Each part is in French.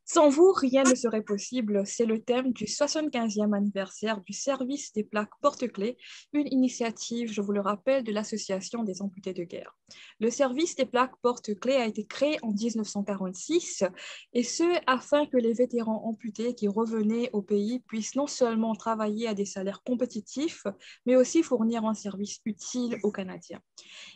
Sans vous, rien ne serait possible. C'est le thème du 75e anniversaire du service des plaques porte-clés, une initiative, je vous le rappelle, de l'Association des amputés de guerre. Le service des plaques porte-clés a été créé en 1946, et ce, afin que les vétérans amputés qui revenaient au pays puissent non seulement travailler à des salaires compétitifs, mais aussi fournir un service utile aux Canadiens.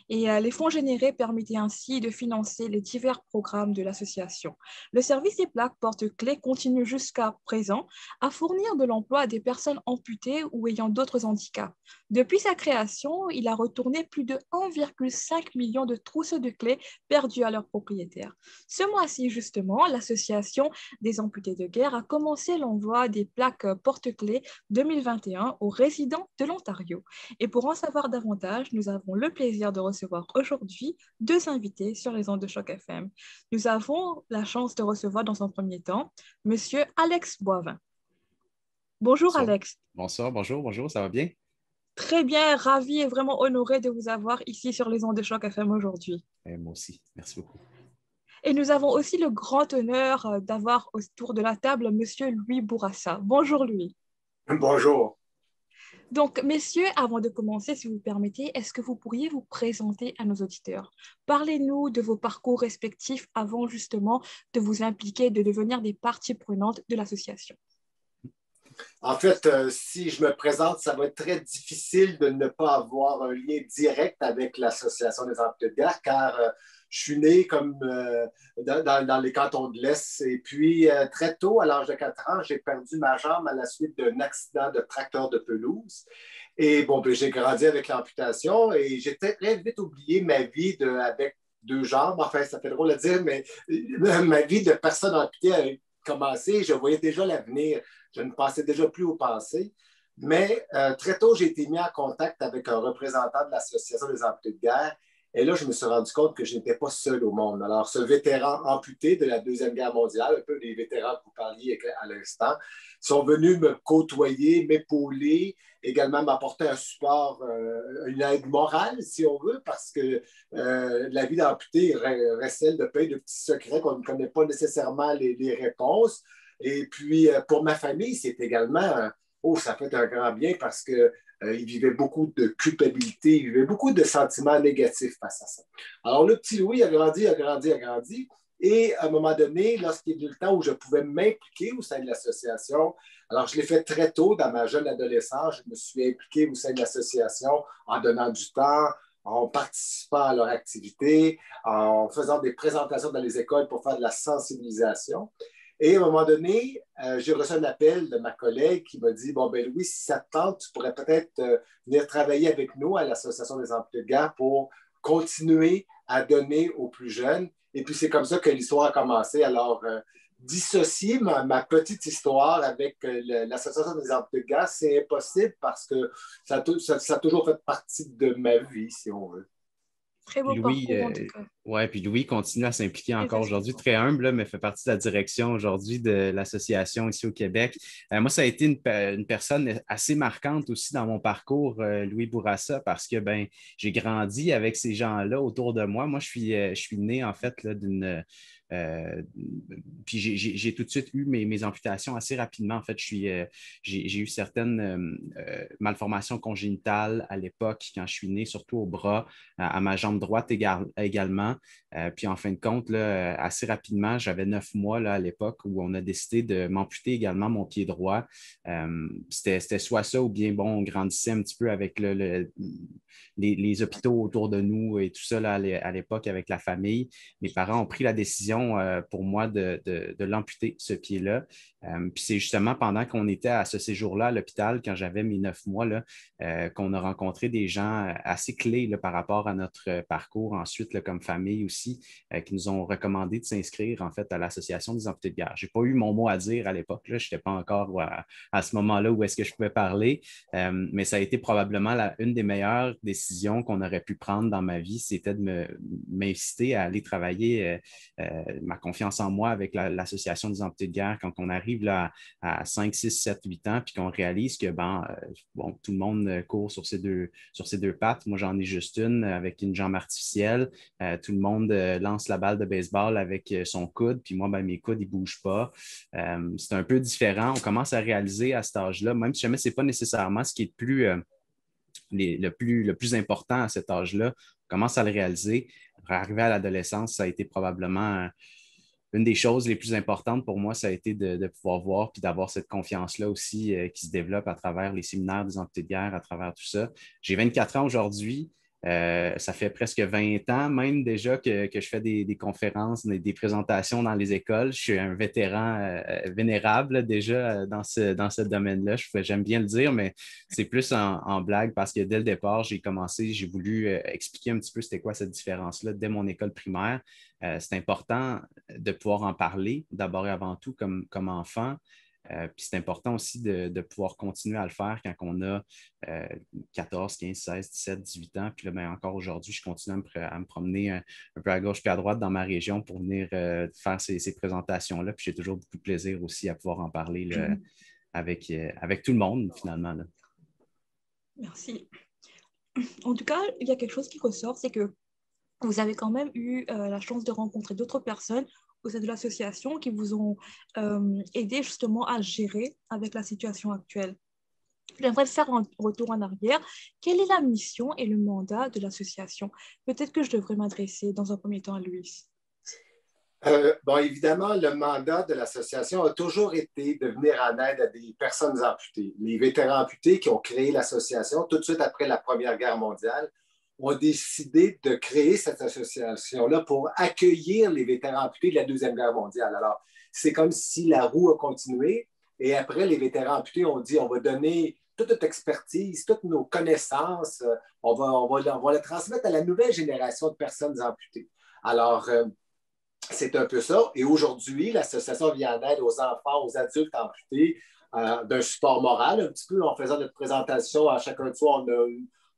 Les fonds générés permettaient ainsi de financer les divers programmes de l'association. Le service des plaques porte-clés continue jusqu'à présent à fournir de l'emploi à des personnes amputées ou ayant d'autres handicaps. Depuis sa création, il a retourné plus de 1,5 million de trousseaux de clés perdues à leurs propriétaires. Ce mois-ci, justement, l'association des amputés de guerre a commencé l'envoi des plaques porte-clés 2021 aux résidents de l'Ontario. Et pour en savoir davantage, nous avons le plaisir de recevoir aujourd'hui deux invités sur les ondes de Choc FM. Nous avons la chance de recevoir dans un premier temps Monsieur Alex Boivin. Bonjour Bonsoir. Alex. Bonsoir, bonjour, ça va bien? Très bien, ravi et vraiment honoré de vous avoir ici sur les ondes de Choc FM aujourd'hui. Moi aussi, merci beaucoup. Et nous avons aussi le grand honneur d'avoir autour de la table Monsieur Louis Bourassa. Bonjour Louis. Bonjour. Donc, messieurs, avant de commencer, si vous permettez, est-ce que vous pourriez vous présenter à nos auditeurs? Parlez-nous de vos parcours respectifs avant justement de vous impliquer, de devenir des parties prenantes de l'association. En fait, si je me présente, ça va être très difficile de ne pas avoir un lien direct avec l'Association des amputés de guerre, car je suis né comme dans les cantons de l'Est. Et puis, très tôt, à l'âge de 4 ans, j'ai perdu ma jambe à la suite d'un accident de tracteur de pelouse. Et bon, ben, j'ai grandi avec l'amputation et j'ai très vite oublié ma vie avec deux jambes. Enfin, ça fait drôle à dire, mais ma vie de personne amputée a commencé. Je voyais déjà l'avenir. Je ne pensais déjà plus au passé. Mais très tôt, j'ai été mis en contact avec un représentant de l'Association des amputés de guerre. Et là, je me suis rendu compte que je n'étais pas seul au monde. Alors, ce vétéran amputé de la Deuxième Guerre mondiale, un peu des vétérans que vous parliez à l'instant, sont venus me côtoyer, m'épauler, également m'apporter un support, une aide morale, si on veut, parce que la vie d'amputé recèle de plein de petits secrets qu'on ne connaît pas nécessairement les réponses. Et puis, pour ma famille, c'est également, ça fait un grand bien parce que il vivait beaucoup de culpabilité, il vivait beaucoup de sentiments négatifs face à ça. Alors, le petit Louis a grandi, a grandi, a grandi. Et à un moment donné, lorsqu'il y a eu le temps où je pouvais m'impliquer au sein de l'association, alors je l'ai fait très tôt dans ma jeune adolescence, je me suis impliqué au sein de l'association en donnant du temps, en participant à leur activité, en faisant des présentations dans les écoles pour faire de la sensibilisation. Et à un moment donné, j'ai reçu un appel de ma collègue qui m'a dit, bon, ben Louis, si ça te tente, tu pourrais peut-être venir travailler avec nous à l'Association des amputés de guerre pour continuer à donner aux plus jeunes. Et puis, c'est comme ça que l'histoire a commencé. Alors, dissocier ma petite histoire avec l'Association des amputés de guerre, c'est impossible parce que ça a toujours fait partie de ma vie, si on veut. Très beau Louis, parcours en tout cas. puis Louis continue à s'impliquer encore aujourd'hui, très humble, là, mais fait partie de la direction aujourd'hui de l'association ici au Québec. Moi, ça a été une personne assez marquante aussi dans mon parcours, Louis Bourassa, parce que j'ai grandi avec ces gens-là autour de moi. Moi, je suis né en fait là, d'une puis j'ai tout de suite eu mes amputations assez rapidement. En fait, j'ai eu certaines malformations congénitales à l'époque quand je suis né, surtout au bras, à ma jambe droite également. Puis en fin de compte, là, assez rapidement, j'avais 9 mois là, à l'époque où on a décidé de m'amputer également mon pied droit. C'était soit ça ou bien, bon, on grandissait un petit peu avec les hôpitaux autour de nous et tout ça là, à l'époque avec la famille. Mes parents ont pris la décision pour moi de l'amputer, ce pied-là. Puis c'est justement pendant qu'on était à ce séjour-là à l'hôpital, quand j'avais mes 9 mois, là, qu'on a rencontré des gens assez clés là, par rapport à notre parcours ensuite, là, comme famille aussi, qui nous ont recommandé de s'inscrire en fait à l'Association des amputés de guerre. Je n'ai pas eu mon mot à dire à l'époque, je n'étais pas encore à ce moment-là où est-ce que je pouvais parler, mais ça a été probablement une des meilleures décisions qu'on aurait pu prendre dans ma vie, c'était de m'inciter à aller travailler ma confiance en moi avec l'Association des amputés de guerre quand on arrive là, à 5, 6, 7, 8 ans, puis qu'on réalise que bon, tout le monde court sur ses deux pattes. Moi, j'en ai juste une avec une jambe artificielle. Tout tout le monde lance la balle de baseball avec son coude, puis moi, ben, mes coudes, ils ne bougent pas. C'est un peu différent. On commence à réaliser à cet âge-là, même si jamais ce n'est pas nécessairement ce qui est le plus important à cet âge-là, on commence à le réaliser. Arrivé à l'adolescence, ça a été probablement une des choses les plus importantes pour moi, ça a été de pouvoir voir puis d'avoir cette confiance-là aussi qui se développe à travers les séminaires des amputés de guerre, à travers tout ça. J'ai 24 ans aujourd'hui. Ça fait presque 20 ans même déjà que je fais des conférences, des présentations dans les écoles. Je suis un vétéran vénérable là, déjà dans ce domaine-là. J'aime bien le dire, mais c'est plus en blague parce que dès le départ, j'ai voulu expliquer un petit peu c'était quoi cette différence-là dès mon école primaire. C'est important de pouvoir en parler d'abord et avant tout comme enfant. Puis c'est important aussi de pouvoir continuer à le faire quand on a 14, 15, 16, 17, 18 ans. Puis là, ben, encore aujourd'hui, je continue à me promener un peu à gauche puis à droite dans ma région pour venir faire ces présentations-là. Puis j'ai toujours beaucoup de plaisir aussi à pouvoir en parler là, avec tout le monde, finalement. Là. Merci. En tout cas, il y a quelque chose qui ressort, c'est que vous avez quand même eu la chance de rencontrer d'autres personnes au sein de l'association qui vous ont aidé justement à gérer avec la situation actuelle. J'aimerais faire un retour en arrière. Quelle est la mission et le mandat de l'association? Peut-être que je devrais m'adresser dans un premier temps à Louis. Bon, évidemment, le mandat de l'association a toujours été de venir en aide à des personnes amputées. Les vétérans amputés qui ont créé l'association tout de suite après la Première Guerre mondiale ont décidé de créer cette association-là pour accueillir les vétérans amputés de la Deuxième Guerre mondiale. Alors, c'est comme si la roue a continué et après, les vétérans amputés ont dit on va donner toute notre expertise, toutes nos connaissances, on va les transmettre à la nouvelle génération de personnes amputées. Alors, c'est un peu ça. Et aujourd'hui, l'association vient en aide aux enfants, aux adultes amputés d'un support moral. Un petit peu en faisant notre présentation à chacun de soi,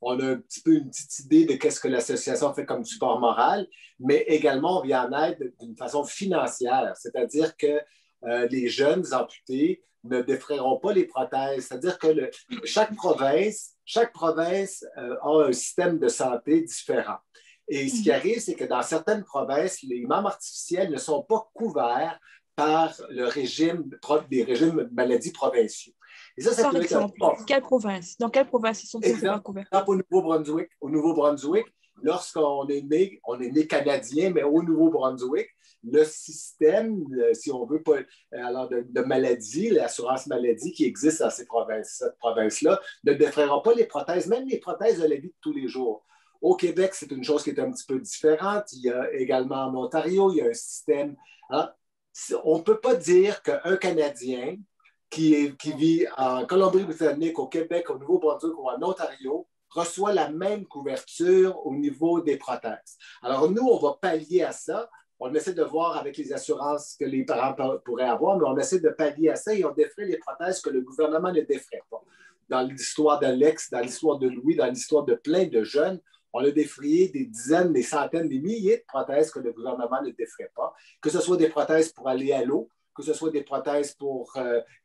on a un petit peu une petite idée de qu'est-ce que l'association fait comme support moral, mais également, on vient en aide d'une façon financière, c'est-à-dire que les jeunes amputés ne défrayeront pas les prothèses. C'est-à-dire que chaque province a un système de santé différent. Et ce qui arrive, c'est que dans certaines provinces, les membres artificiels ne sont pas couverts par des régimes de maladies provinciaux. Et ça par exemple, quelle province? Dans quelle province ils sont pas couverts? Au Nouveau-Brunswick, lorsqu'on est né canadien, mais au Nouveau-Brunswick, le système, si on veut, alors de maladie, l'assurance maladie qui existe dans cette province-là, ne défraiera pas les prothèses, même les prothèses de la vie de tous les jours. Au Québec, c'est une chose qui est un petit peu différente. Il y a également en Ontario, il y a un système. Alors, on ne peut pas dire qu'un Canadien qui vit en Colombie-Britannique, au Québec, au Nouveau-Brunswick ou en Ontario reçoit la même couverture au niveau des prothèses. Alors, nous, on va pallier à ça. On essaie de voir avec les assurances que les parents pourraient avoir, mais on essaie de pallier à ça et on défraie les prothèses que le gouvernement ne défraie pas. Dans l'histoire d'Alex, dans l'histoire de Louis, dans l'histoire de plein de jeunes, on a défrayé des dizaines, des centaines, des milliers de prothèses que le gouvernement ne défraie pas, que ce soit des prothèses pour aller à l'eau, que ce soit des prothèses pour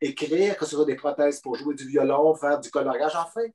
écrire, que ce soit des prothèses pour jouer du violon, faire du coloriage, enfin,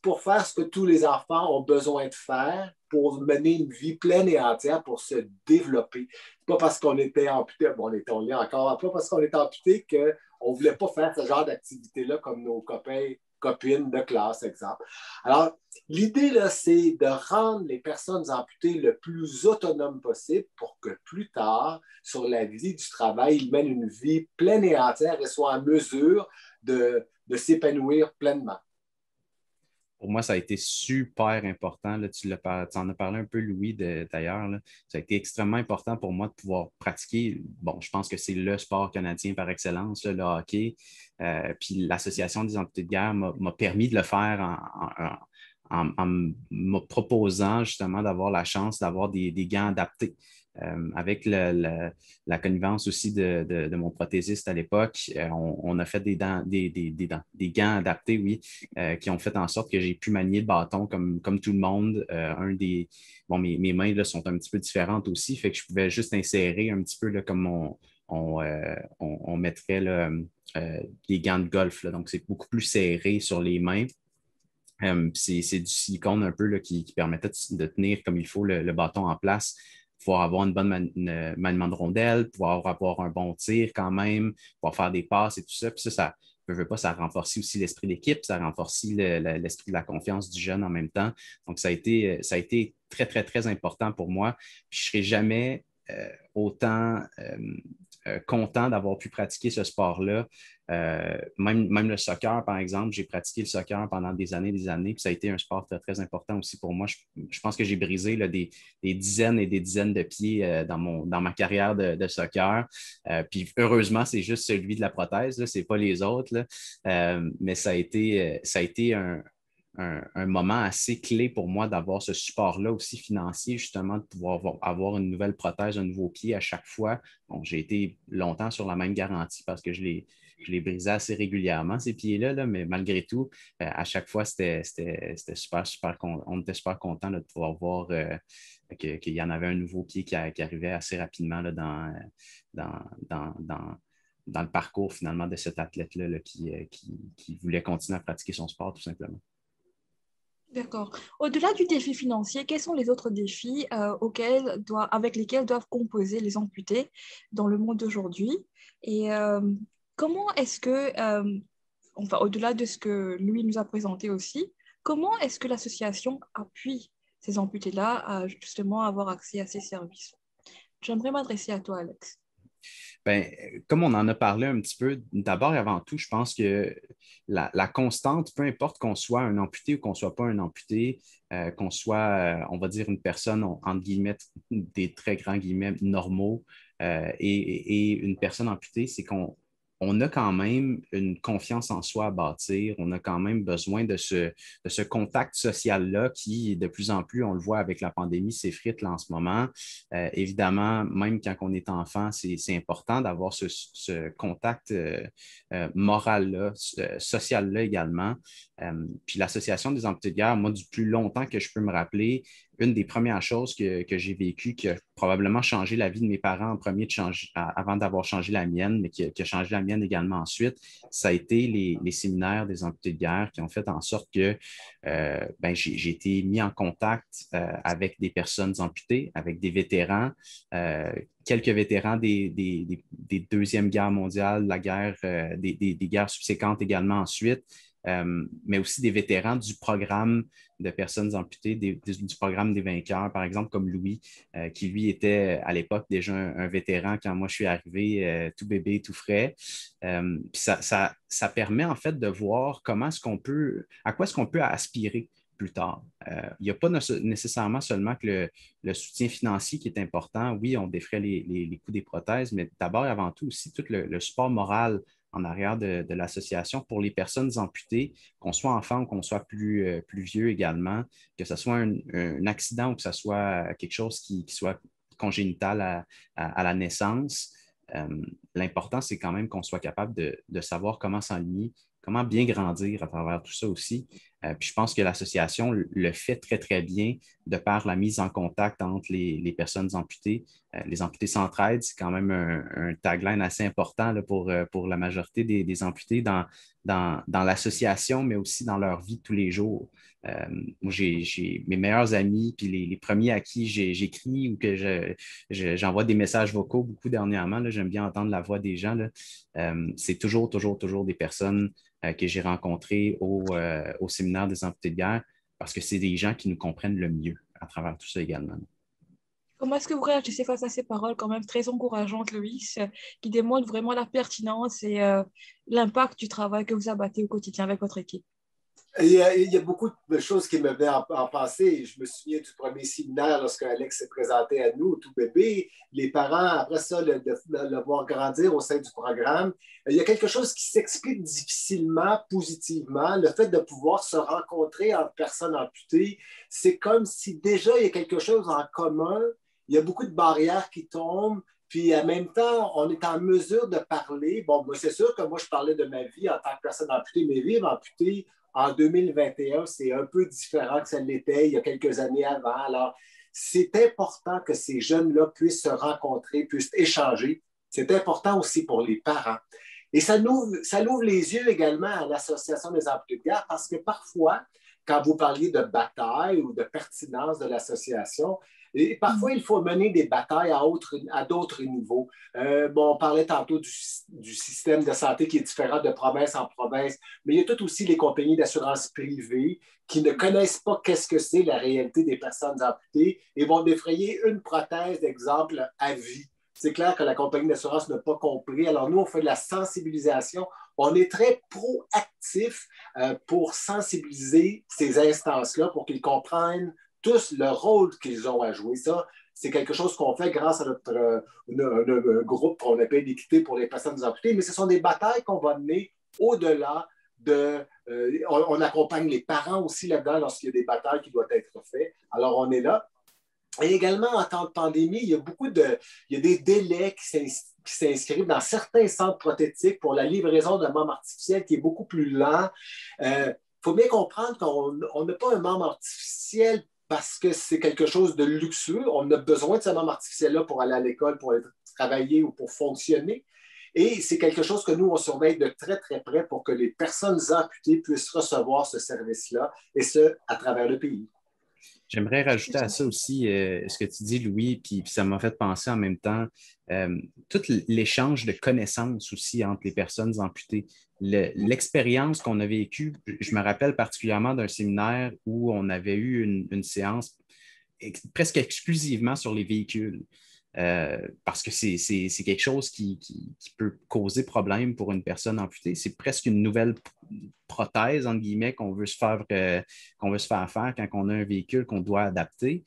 pour faire ce que tous les enfants ont besoin de faire pour mener une vie pleine et entière, pour se développer. C'est pas parce qu'on était amputé, bon, on l'est encore, pas parce qu'on est amputé qu'on ne voulait pas faire ce genre d'activité-là comme nos copines de classe, exemple. Alors, l'idée, là, c'est de rendre les personnes amputées le plus autonomes possible pour que plus tard, sur la vie du travail, ils mènent une vie pleine et entière et soient en mesure de s'épanouir pleinement. Pour moi, ça a été super important. Là, tu en as parlé un peu, Louis, d'ailleurs. Là. Ça a été extrêmement important pour moi de pouvoir pratiquer. Bon, je pense que c'est le sport canadien par excellence, là, le hockey. Puis l'Association des amputés de guerre m'a permis de le faire en me proposant justement d'avoir la chance d'avoir des gants adaptés. Avec la connivence aussi de mon prothésiste à l'époque, on a fait des gants adaptés, oui, qui ont fait en sorte que j'ai pu manier le bâton comme tout le monde. Mes mains là, sont un petit peu différentes aussi, fait que je pouvais juste insérer un petit peu là, comme on mettrait là, les gants de golf. Là, donc, c'est beaucoup plus serré sur les mains. C'est du silicone un peu là, qui permettait de tenir comme il faut le bâton en place. pouvoir avoir une bonne maniement de rondelle, pouvoir avoir un bon tir quand même, pouvoir faire des passes et tout ça. Puis ça ne veut pas, ça renforce aussi l'esprit d'équipe, ça renforce l'esprit de la confiance du jeune en même temps. Donc, ça a été très, très, très important pour moi. Puis je ne serai jamais autant content d'avoir pu pratiquer ce sport-là. Même le soccer, par exemple, j'ai pratiqué le soccer pendant des années, puis ça a été un sport très, très important aussi pour moi. Je pense que j'ai brisé là, des dizaines et des dizaines de pieds dans ma carrière de soccer. Puis heureusement, c'est juste celui de la prothèse, ce n'est pas les autres. Mais ça a été un moment assez clé pour moi d'avoir ce support-là aussi financier, justement, de pouvoir avoir une nouvelle prothèse, un nouveau pied à chaque fois. Bon, j'ai été longtemps sur la même garantie parce que je les brisais assez régulièrement, ces pieds-là, là, mais malgré tout, à chaque fois, c'était super, super, on était super contents de pouvoir voir qu'il y en avait un nouveau pied qui arrivait assez rapidement là, dans le parcours finalement de cet athlète-là là, qui voulait continuer à pratiquer son sport tout simplement. D'accord. Au-delà du défi financier, quels sont les autres défis avec lesquels doivent composer les amputés dans le monde d'aujourd'hui? Et comment est-ce que, enfin, au-delà de ce que lui nous a présenté aussi, comment est-ce que l'association appuie ces amputés-là à justement avoir accès à ces services? J'aimerais m'adresser à toi, Alex. Bien, comme on en a parlé un petit peu, d'abord et avant tout, je pense que la constante, peu importe qu'on soit un amputé ou qu'on ne soit pas un amputé, qu'on soit, on va dire, une personne, entre guillemets, des très grands guillemets, normaux, et une personne amputée, c'est qu'on a quand même une confiance en soi à bâtir. On a quand même besoin de ce contact social-là qui, de plus en plus, on le voit avec la pandémie, s'effrite là en ce moment. Évidemment, même quand on est enfant, c'est important d'avoir ce contact moral-là, social-là également. Puis l'Association des amputés de guerre, moi, du plus longtemps que je peux me rappeler, une des premières choses que j'ai vécues, qui a probablement changé la vie de mes parents en premier, avant d'avoir changé la mienne, mais qui a changé la mienne également ensuite, ça a été les séminaires des amputés de guerre qui ont fait en sorte que j'ai été mis en contact avec des personnes amputées, avec des vétérans, quelques vétérans des Deuxièmes Guerres mondiales, la guerre, des guerres subséquentes également ensuite. Mais aussi des vétérans du programme de personnes amputées, du programme des vainqueurs, par exemple, comme Louis, qui lui était à l'époque déjà un vétéran quand moi je suis arrivé, tout bébé, tout frais. Puis ça permet en fait de voir à quoi est-ce qu'on peut aspirer plus tard. Il n'y a pas nécessairement seulement que le soutien financier qui est important. Oui, on défraie les coûts des prothèses, mais d'abord et avant tout aussi tout le support moral en arrière de l'association pour les personnes amputées, qu'on soit enfant ou qu'on soit plus vieux également, que ce soit un accident ou que ce soit quelque chose qui soit congénital à la naissance. L'important, c'est quand même qu'on soit capable de savoir comment s'enligner, comment bien grandir à travers tout ça aussi. Puis je pense que l'association le fait très, très bien de par la mise en contact entre les personnes amputées. Les amputés s'entraident, c'est quand même un tagline assez important là, pour la majorité des amputés dans l'association, mais aussi dans leur vie de tous les jours. Moi, j'ai mes meilleurs amis, puis les premiers à qui j'écris ou que j'envoie des messages vocaux beaucoup dernièrement. Là, j'aime bien entendre la voix des gens. Là. C'est toujours, toujours, toujours des personnes que j'ai rencontrées au séminaire des amputés de guerre parce que c'est des gens qui nous comprennent le mieux à travers tout ça également. Comment est-ce que vous réagissez face à ces paroles quand même très encourageantes, Loïs, qui démontrent vraiment la pertinence et l'impact du travail que vous abattez au quotidien avec votre équipe? Il y a beaucoup de choses qui me venaient en pensée. Je me souviens du premier séminaire lorsque Alex s'est présenté à nous, tout bébé. Les parents, après ça, le voir grandir au sein du programme. Il y a quelque chose qui s'explique difficilement, positivement. Le fait de pouvoir se rencontrer entre personnes amputées, c'est comme si déjà il y a quelque chose en commun. Il y a beaucoup de barrières qui tombent. Puis en même temps, on est en mesure de parler. Bon, moi, c'est sûr que moi, je parlais de ma vie en tant que personne amputée, mais vivre amputée en 2021, c'est un peu différent que ça l'était il y a quelques années avant. Alors, c'est important que ces jeunes-là puissent se rencontrer, puissent échanger. C'est important aussi pour les parents. Et ça l'ouvre les yeux également à l'Association des amputés de guerre parce que parfois, quand vous parliez de bataille ou de pertinence de l'association, Et parfois, il faut mener des batailles à d'autres niveaux. On parlait tantôt du système de santé qui est différent de province en province, mais il y a tout aussi les compagnies d'assurance privée qui ne connaissent pas qu'est-ce que c'est la réalité des personnes amputées et vont défrayer une prothèse, d'exemple, à vie. C'est clair que la compagnie d'assurance n'a pas compris. Alors, nous, on fait de la sensibilisation. On est très proactif pour sensibiliser ces instances-là pour qu'ils comprennent tous le rôle qu'ils ont à jouer. Ça, c'est quelque chose qu'on fait grâce à notre groupe qu'on appelle l'équité pour les personnes amputées, mais ce sont des batailles qu'on va mener au-delà de... on accompagne les parents aussi là-dedans lorsqu'il y a des batailles qui doivent être faites. Alors, on est là. Et également, en temps de pandémie, il y a des délais qui s'inscrivent dans certains centres prothétiques pour la livraison d'un membre artificiel qui est beaucoup plus lent. Il faut bien comprendre qu'on n'a pas un membre artificiel parce que c'est quelque chose de luxueux. On a besoin de ce membre artificiel-là pour aller à l'école, pour travailler ou pour fonctionner. Et c'est quelque chose que nous, on surveille de très, très près pour que les personnes amputées puissent recevoir ce service-là, et ce, à travers le pays. J'aimerais rajouter à ça aussi ce que tu dis, Louis, puis ça m'a fait penser en même temps, tout l'échange de connaissances aussi entre les personnes amputées. L'expérience qu'on a vécue, je me rappelle particulièrement d'un séminaire où on avait eu une séance presque exclusivement sur les véhicules. Parce que c'est quelque chose qui peut causer problème pour une personne amputée. C'est presque une nouvelle prothèse, entre guillemets, qu'on veut se faire faire quand on a un véhicule qu'on doit adapter.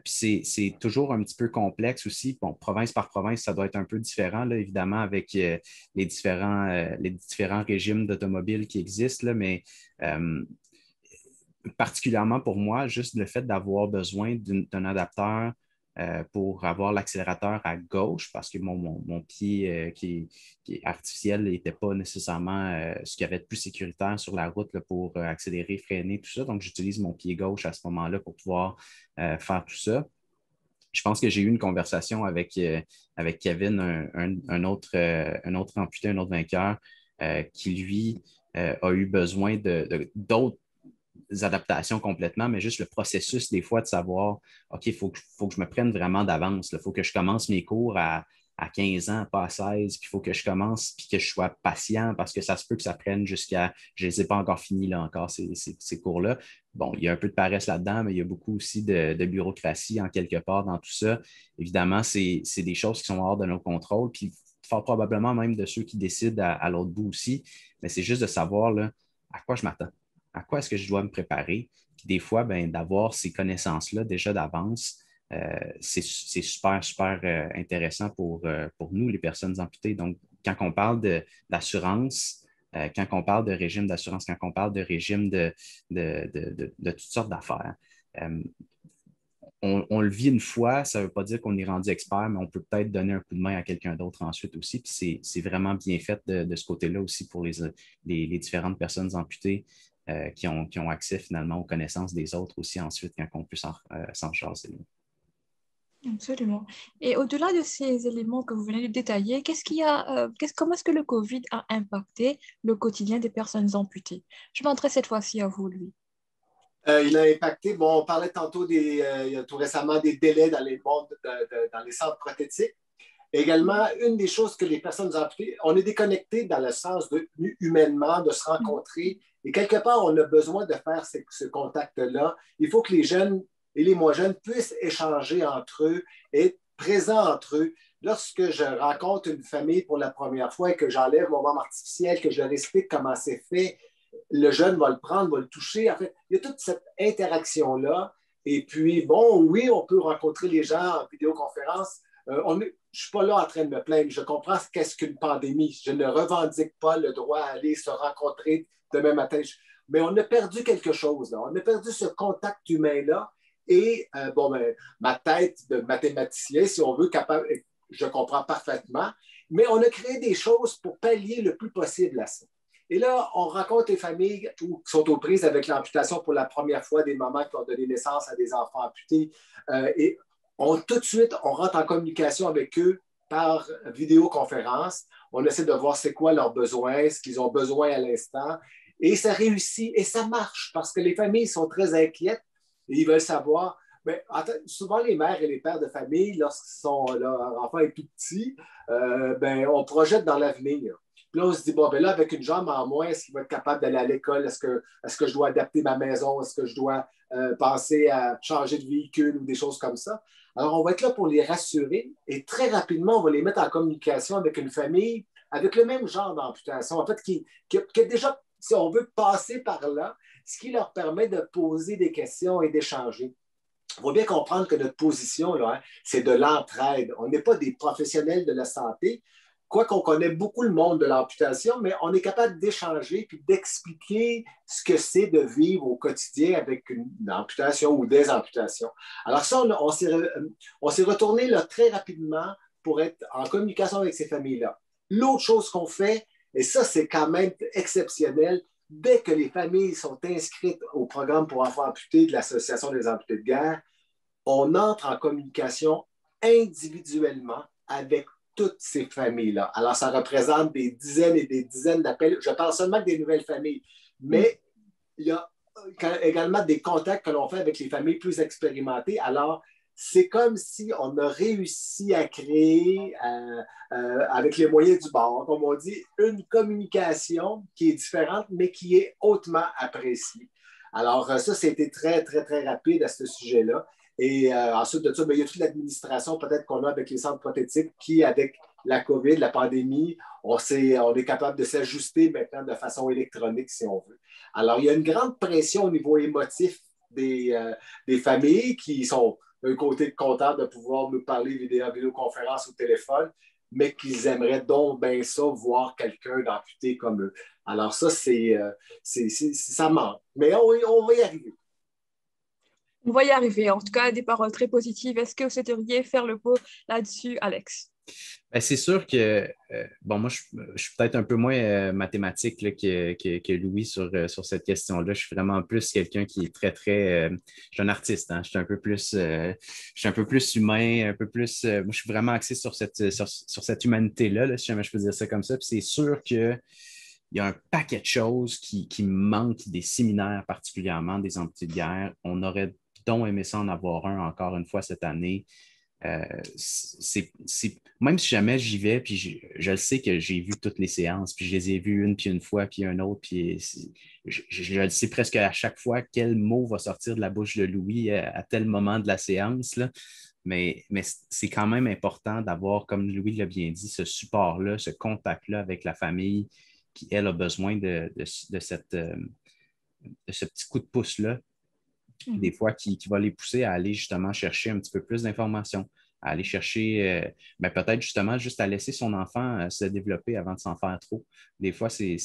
Puis c'est toujours un petit peu complexe aussi. Bon, province par province, ça doit être un peu différent, là, évidemment, avec les différents régimes d'automobiles qui existent, là, mais particulièrement pour moi, juste le fait d'avoir besoin d'un adapteur pour avoir l'accélérateur à gauche, parce que mon pied qui est artificiel n'était pas nécessairement ce qu'il y avait de plus sécuritaire sur la route là, pour accélérer, freiner, tout ça. Donc, j'utilise mon pied gauche à ce moment-là pour pouvoir faire tout ça. Je pense que j'ai eu une conversation avec Kevin, un autre amputé, un autre vainqueur, qui, lui, a eu besoin d'autres adaptations complètement, mais juste le processus des fois de savoir, OK, il faut que je me prenne vraiment d'avance. Il faut que je commence mes cours à 15 ans, pas à 16, puis il faut que je commence puis que je sois patient parce que ça se peut que ça prenne jusqu'à, je ne les ai pas encore finis là encore, ces cours-là. Bon, il y a un peu de paresse là-dedans, mais il y a beaucoup aussi de bureaucratie en quelque part dans tout ça. Évidemment, c'est des choses qui sont hors de nos contrôles, puis fort probablement même de ceux qui décident à l'autre bout aussi, mais c'est juste de savoir là, à quoi je m'attends. À quoi est-ce que je dois me préparer? Puis des fois, d'avoir ces connaissances-là déjà d'avance, c'est super, super intéressant pour nous, les personnes amputées. Donc, quand on parle d'assurance, quand on parle de régime d'assurance, quand on parle de régime de toutes sortes d'affaires, on le vit une fois, ça ne veut pas dire qu'on est rendu expert, mais on peut peut-être donner un coup de main à quelqu'un d'autre ensuite aussi. Puis c'est vraiment bien fait de ce côté-là aussi pour les différentes personnes amputées. Qui ont accès finalement aux connaissances des autres aussi ensuite quand on peut s'en jaser. Absolument. Et au-delà de ces éléments que vous venez de détailler, comment est-ce que le COVID a impacté le quotidien des personnes amputées? Je m'adresse cette fois-ci à vous, lui. Il a impacté, on parlait tantôt tout récemment des délais dans dans les centres prothétiques. Également, une des choses que les personnes amputées, on est déconnecté dans le sens de humainement, de se rencontrer. Et quelque part, on a besoin de faire ce contact-là. Il faut que les jeunes et les moins jeunes puissent échanger entre eux, être présents entre eux. Lorsque je rencontre une famille pour la première fois et que j'enlève mon membre artificiel, que je leur explique comment c'est fait, le jeune va le prendre, va le toucher. En fait, il y a toute cette interaction-là. Et puis, oui, on peut rencontrer les gens en vidéoconférence. Je ne suis pas là en train de me plaindre. Je comprends qu'est-ce qu'une pandémie. Je ne revendique pas le droit à aller se rencontrer demain matin. Mais on a perdu quelque chose. Là. On a perdu ce contact humain-là. Et, ma tête de mathématicien, si on veut, je comprends parfaitement. Mais on a créé des choses pour pallier le plus possible à ça. Et là, on rencontre les familles qui sont aux prises avec l'amputation pour la première fois, des mamans qui ont donné naissance à des enfants amputés. Et tout de suite, on rentre en communication avec eux par vidéoconférence. On essaie de voir c'est quoi leurs besoins, ce qu'ils ont besoin à l'instant. Et ça réussit et ça marche parce que les familles sont très inquiètes et ils veulent savoir, Mais souvent, les mères et les pères de famille, leur enfant est tout petit, on projette dans l'avenir. Puis là, on se dit, bon, ben là, avec une jambe en moins, est-ce qu'il va être capable d'aller à l'école? Est-ce que je dois adapter ma maison? Est-ce que je dois penser à changer de véhicule ou des choses comme ça? Alors, on va être là pour les rassurer et très rapidement, on va les mettre en communication avec une famille avec le même genre d'amputation, en fait, qui déjà, si on veut passer par là, ce qui leur permet de poser des questions et d'échanger. Il faut bien comprendre que notre position, là, c'est de l'entraide. On n'est pas des professionnels de la santé, quoiqu'on connaît beaucoup le monde de l'amputation, mais on est capable d'échanger puis d'expliquer ce que c'est de vivre au quotidien avec une amputation ou des amputations. Alors ça, on s'est retourné là, très rapidement pour être en communication avec ces familles-là. L'autre chose qu'on fait, et ça, c'est quand même exceptionnel, dès que les familles sont inscrites au programme pour enfants amputés de l'Association des amputés de guerre, on entre en communication individuellement avec toutes ces familles-là. Alors, ça représente des dizaines et des dizaines d'appels. Je parle seulement des nouvelles familles, mais il y a également des contacts que l'on fait avec les familles plus expérimentées. Alors, c'est comme si on a réussi à créer, avec les moyens du bord, comme on dit, une communication qui est différente, mais qui est hautement appréciée. Alors, ça, c'était très, très, très rapide à ce sujet-là. Et ensuite de ça, il y a toute l'administration peut-être qu'on a avec les centres prothétiques qui, avec la COVID, la pandémie, on est capable de s'ajuster maintenant de façon électronique si on veut. Alors, il y a une grande pression au niveau émotif des familles qui sont d'un côté contents de pouvoir nous parler vidéoconférence ou téléphone, mais qu'ils aimeraient donc bien ça, voir quelqu'un d'amputé comme eux. Alors ça, ça manque. Mais on va y arriver. On va y arriver. En tout cas, des paroles très positives. Est-ce que vous souhaiteriez faire le pot là-dessus, Alex? Ben, c'est sûr que, moi, je suis peut-être un peu moins mathématique là, que Louis sur cette question-là. Je suis vraiment plus quelqu'un qui est très, très. Je suis un artiste, hein. Je suis un peu plus humain, un peu plus. Moi, je suis vraiment axé sur cette humanité-là, là, si jamais je peux dire ça comme ça. Puis c'est sûr qu'il y a un paquet de choses qui me manquent des séminaires, particulièrement des amputés de guerre. On aurait donc aimé ça en avoir un encore une fois cette année. Même si jamais j'y vais, puis je le sais que j'ai vu toutes les séances, puis je les ai vues une, puis une fois, puis un autre, puis je le sais presque à chaque fois quel mot va sortir de la bouche de Louis à tel moment de la séance, là. Mais c'est quand même important d'avoir, comme Louis l'a bien dit, ce support-là, ce contact-là avec la famille qui, elle, a besoin de ce petit coup de pouce-là des fois, qui va les pousser à aller justement chercher un petit peu plus d'informations, à aller chercher, peut-être justement juste à laisser son enfant se développer avant de s'en faire trop. Des fois, c'est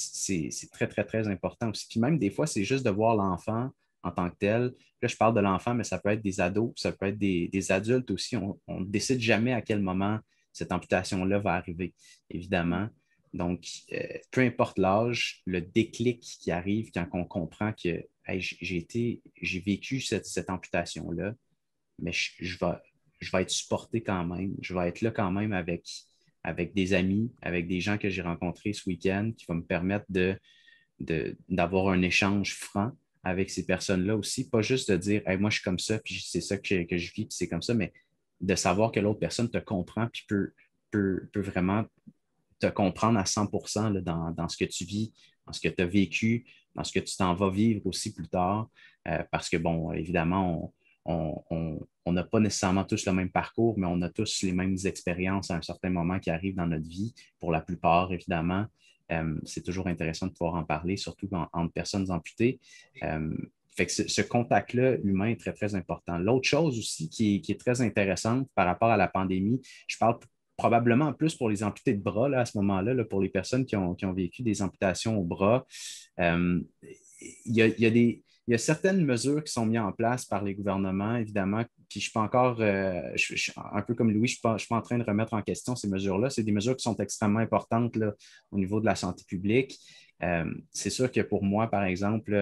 très, très, très important aussi. Puis même des fois, c'est juste de voir l'enfant en tant que tel. Là, je parle de l'enfant, mais ça peut être des ados, ça peut être des adultes aussi. On ne décide jamais à quel moment cette amputation-là va arriver, évidemment. Donc, peu importe l'âge, le déclic qui arrive quand on comprend que hey, j'ai vécu cette amputation-là, mais je vais être supporté quand même. Je vais être là quand même avec des amis, avec des gens que j'ai rencontrés ce week-end qui vont me permettre d'avoir un échange franc avec ces personnes-là aussi. Pas juste de dire hey, moi, je suis comme ça, puis c'est ça que je vis, puis c'est comme ça, mais de savoir que l'autre personne te comprend, puis peut vraiment te comprendre à 100% là, dans ce que tu vis, dans ce que tu as vécu, dans ce que tu t'en vas vivre aussi plus tard. Parce que, bon, évidemment, on n'a pas nécessairement tous le même parcours, mais on a tous les mêmes expériences à un certain moment qui arrivent dans notre vie, pour la plupart, évidemment. C'est toujours intéressant de pouvoir en parler, surtout entre personnes amputées. Fait que ce contact-là humain est très, très important. L'autre chose aussi qui est très intéressante par rapport à la pandémie, je parle probablement plus pour les amputés de bras là, à ce moment-là, là, pour les personnes qui ont vécu des amputations au bras. Il y a certaines mesures qui sont mises en place par les gouvernements, évidemment, puis je suis pas encore, un peu comme Louis, je ne suis pas en train de remettre en question ces mesures-là. C'est des mesures qui sont extrêmement importantes là, au niveau de la santé publique. C'est sûr que pour moi, par exemple,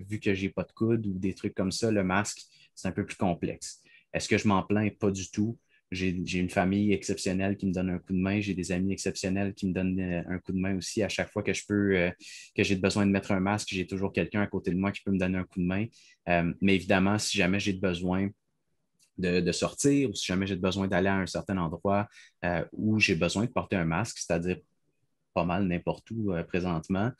vu que je n'ai pas de coude ou des trucs comme ça, le masque, c'est un peu plus complexe. Est-ce que je m'en plains? Pas du tout. J'ai une famille exceptionnelle qui me donne un coup de main. J'ai des amis exceptionnels qui me donnent un coup de main aussi. À chaque fois que que j'ai besoin de mettre un masque, j'ai toujours quelqu'un à côté de moi qui peut me donner un coup de main. Mais évidemment, si jamais j'ai besoin de sortir, ou si jamais j'ai besoin d'aller à un certain endroit où j'ai besoin de porter un masque, c'est-à-dire pas mal n'importe où présentement,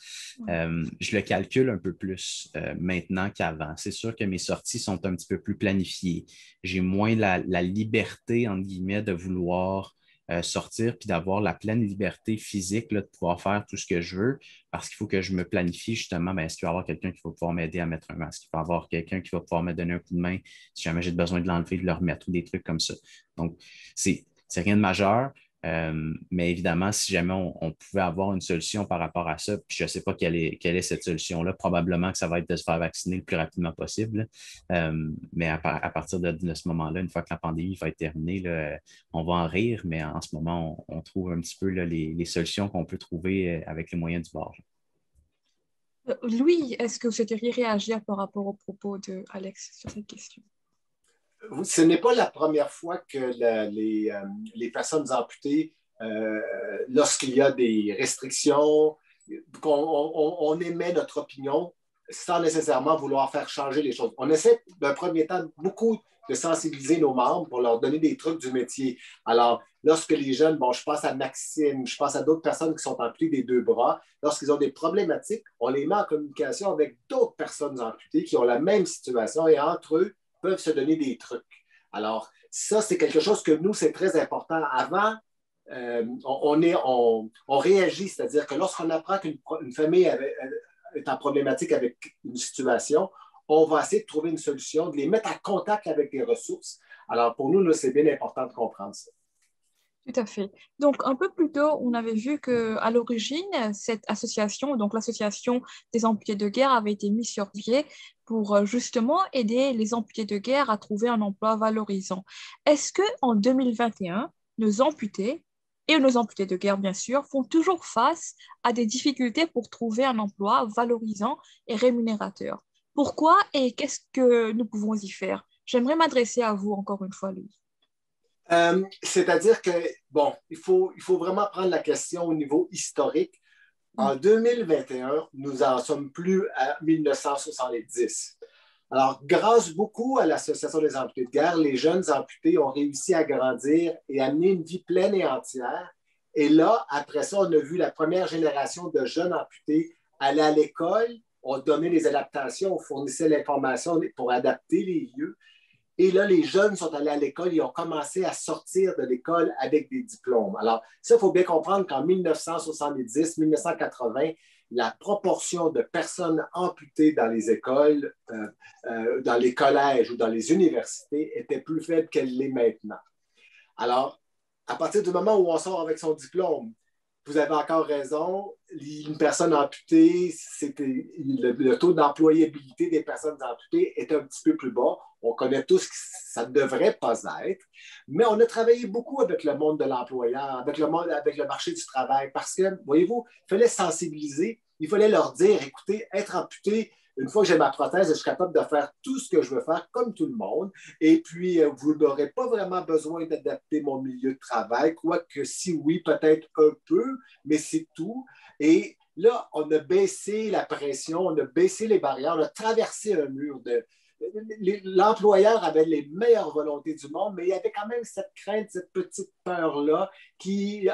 je le calcule un peu plus maintenant qu'avant. C'est sûr que mes sorties sont un petit peu plus planifiées. J'ai moins la liberté, entre guillemets, de vouloir sortir puis d'avoir la pleine liberté physique là, de pouvoir faire tout ce que je veux parce qu'il faut que je me planifie justement. Ben, est-ce qu'il va y avoir quelqu'un qui va pouvoir m'aider à mettre un masque? Il va y avoir quelqu'un qui va pouvoir me donner un coup de main si jamais j'ai besoin de l'enlever, de le remettre ou des trucs comme ça. Donc, c'est rien de majeur. Mais évidemment, si jamais on pouvait avoir une solution par rapport à ça, puis je ne sais pas quelle est cette solution-là, probablement que ça va être de se faire vacciner le plus rapidement possible. Mais à partir de ce moment-là, une fois que la pandémie va être terminée, là, on va en rire, mais en ce moment, on trouve un petit peu là, les solutions qu'on peut trouver avec les moyens du bord. Louis, est-ce que vous souhaiteriez réagir par rapport aux propos de Alex sur cette question? Ce n'est pas la première fois que les personnes amputées, lorsqu'il y a des restrictions, qu'on émet notre opinion sans nécessairement vouloir faire changer les choses. On essaie d'un premier temps beaucoup de sensibiliser nos membres pour leur donner des trucs du métier. Alors, lorsque les jeunes, bon, je pense à Maxime, je pense à d'autres personnes qui sont amputées des 2 bras, lorsqu'ils ont des problématiques, on les met en communication avec d'autres personnes amputées qui ont la même situation et entre eux, peuvent se donner des trucs. Alors, ça, c'est quelque chose que nous, c'est très important. Avant, on réagit, c'est-à-dire que lorsqu'on apprend qu'une famille est en problématique avec une situation, on va essayer de trouver une solution, de les mettre en contact avec des ressources. Alors, pour nous, là, c'est bien important de comprendre ça. Tout à fait. Donc, un peu plus tôt, on avait vu qu'à l'origine, cette association, donc l'association des amputés de guerre, avait été mise sur pied pour justement aider les amputés de guerre à trouver un emploi valorisant. Est-ce qu'en 2021, nos amputés, et nos amputés de guerre, bien sûr, font toujours face à des difficultés pour trouver un emploi valorisant et rémunérateur? Pourquoi et qu'est-ce que nous pouvons y faire? J'aimerais m'adresser à vous encore une fois, Louis. C'est-à-dire que, bon, il faut vraiment prendre la question au niveau historique. En 2021, nous n'en sommes plus à 1970. Alors, grâce beaucoup à l'Association des amputés de guerre, les jeunes amputés ont réussi à grandir et à mener une vie pleine et entière. Et là, après ça, on a vu la première génération de jeunes amputés aller à l'école, on donnait les adaptations, on fournissait l'information pour adapter les lieux. Et là, les jeunes sont allés à l'école et ont commencé à sortir de l'école avec des diplômes. Alors, ça, il faut bien comprendre qu'en 1970, 1980, la proportion de personnes amputées dans les écoles, dans les collèges ou dans les universités était plus faible qu'elle l'est maintenant. Alors, à partir du moment où on sort avec son diplôme, vous avez encore raison, une personne amputée, le taux d'employabilité des personnes amputées est un petit peu plus bas. On connaît tous que ça ne devrait pas être, mais on a travaillé beaucoup avec le monde de l'employeur, avec le marché du travail, parce que, voyez-vous, il fallait sensibiliser, il fallait leur dire, écoutez, être amputé, une fois que j'ai ma prothèse, je suis capable de faire tout ce que je veux faire comme tout le monde. Et puis, vous n'aurez pas vraiment besoin d'adapter mon milieu de travail, quoique si oui, peut-être un peu, mais c'est tout. Et là, on a baissé la pression, on a baissé les barrières, on a traversé un mur. L'employeur avait les meilleures volontés du monde, mais il y avait quand même cette crainte, cette petite peur-là qui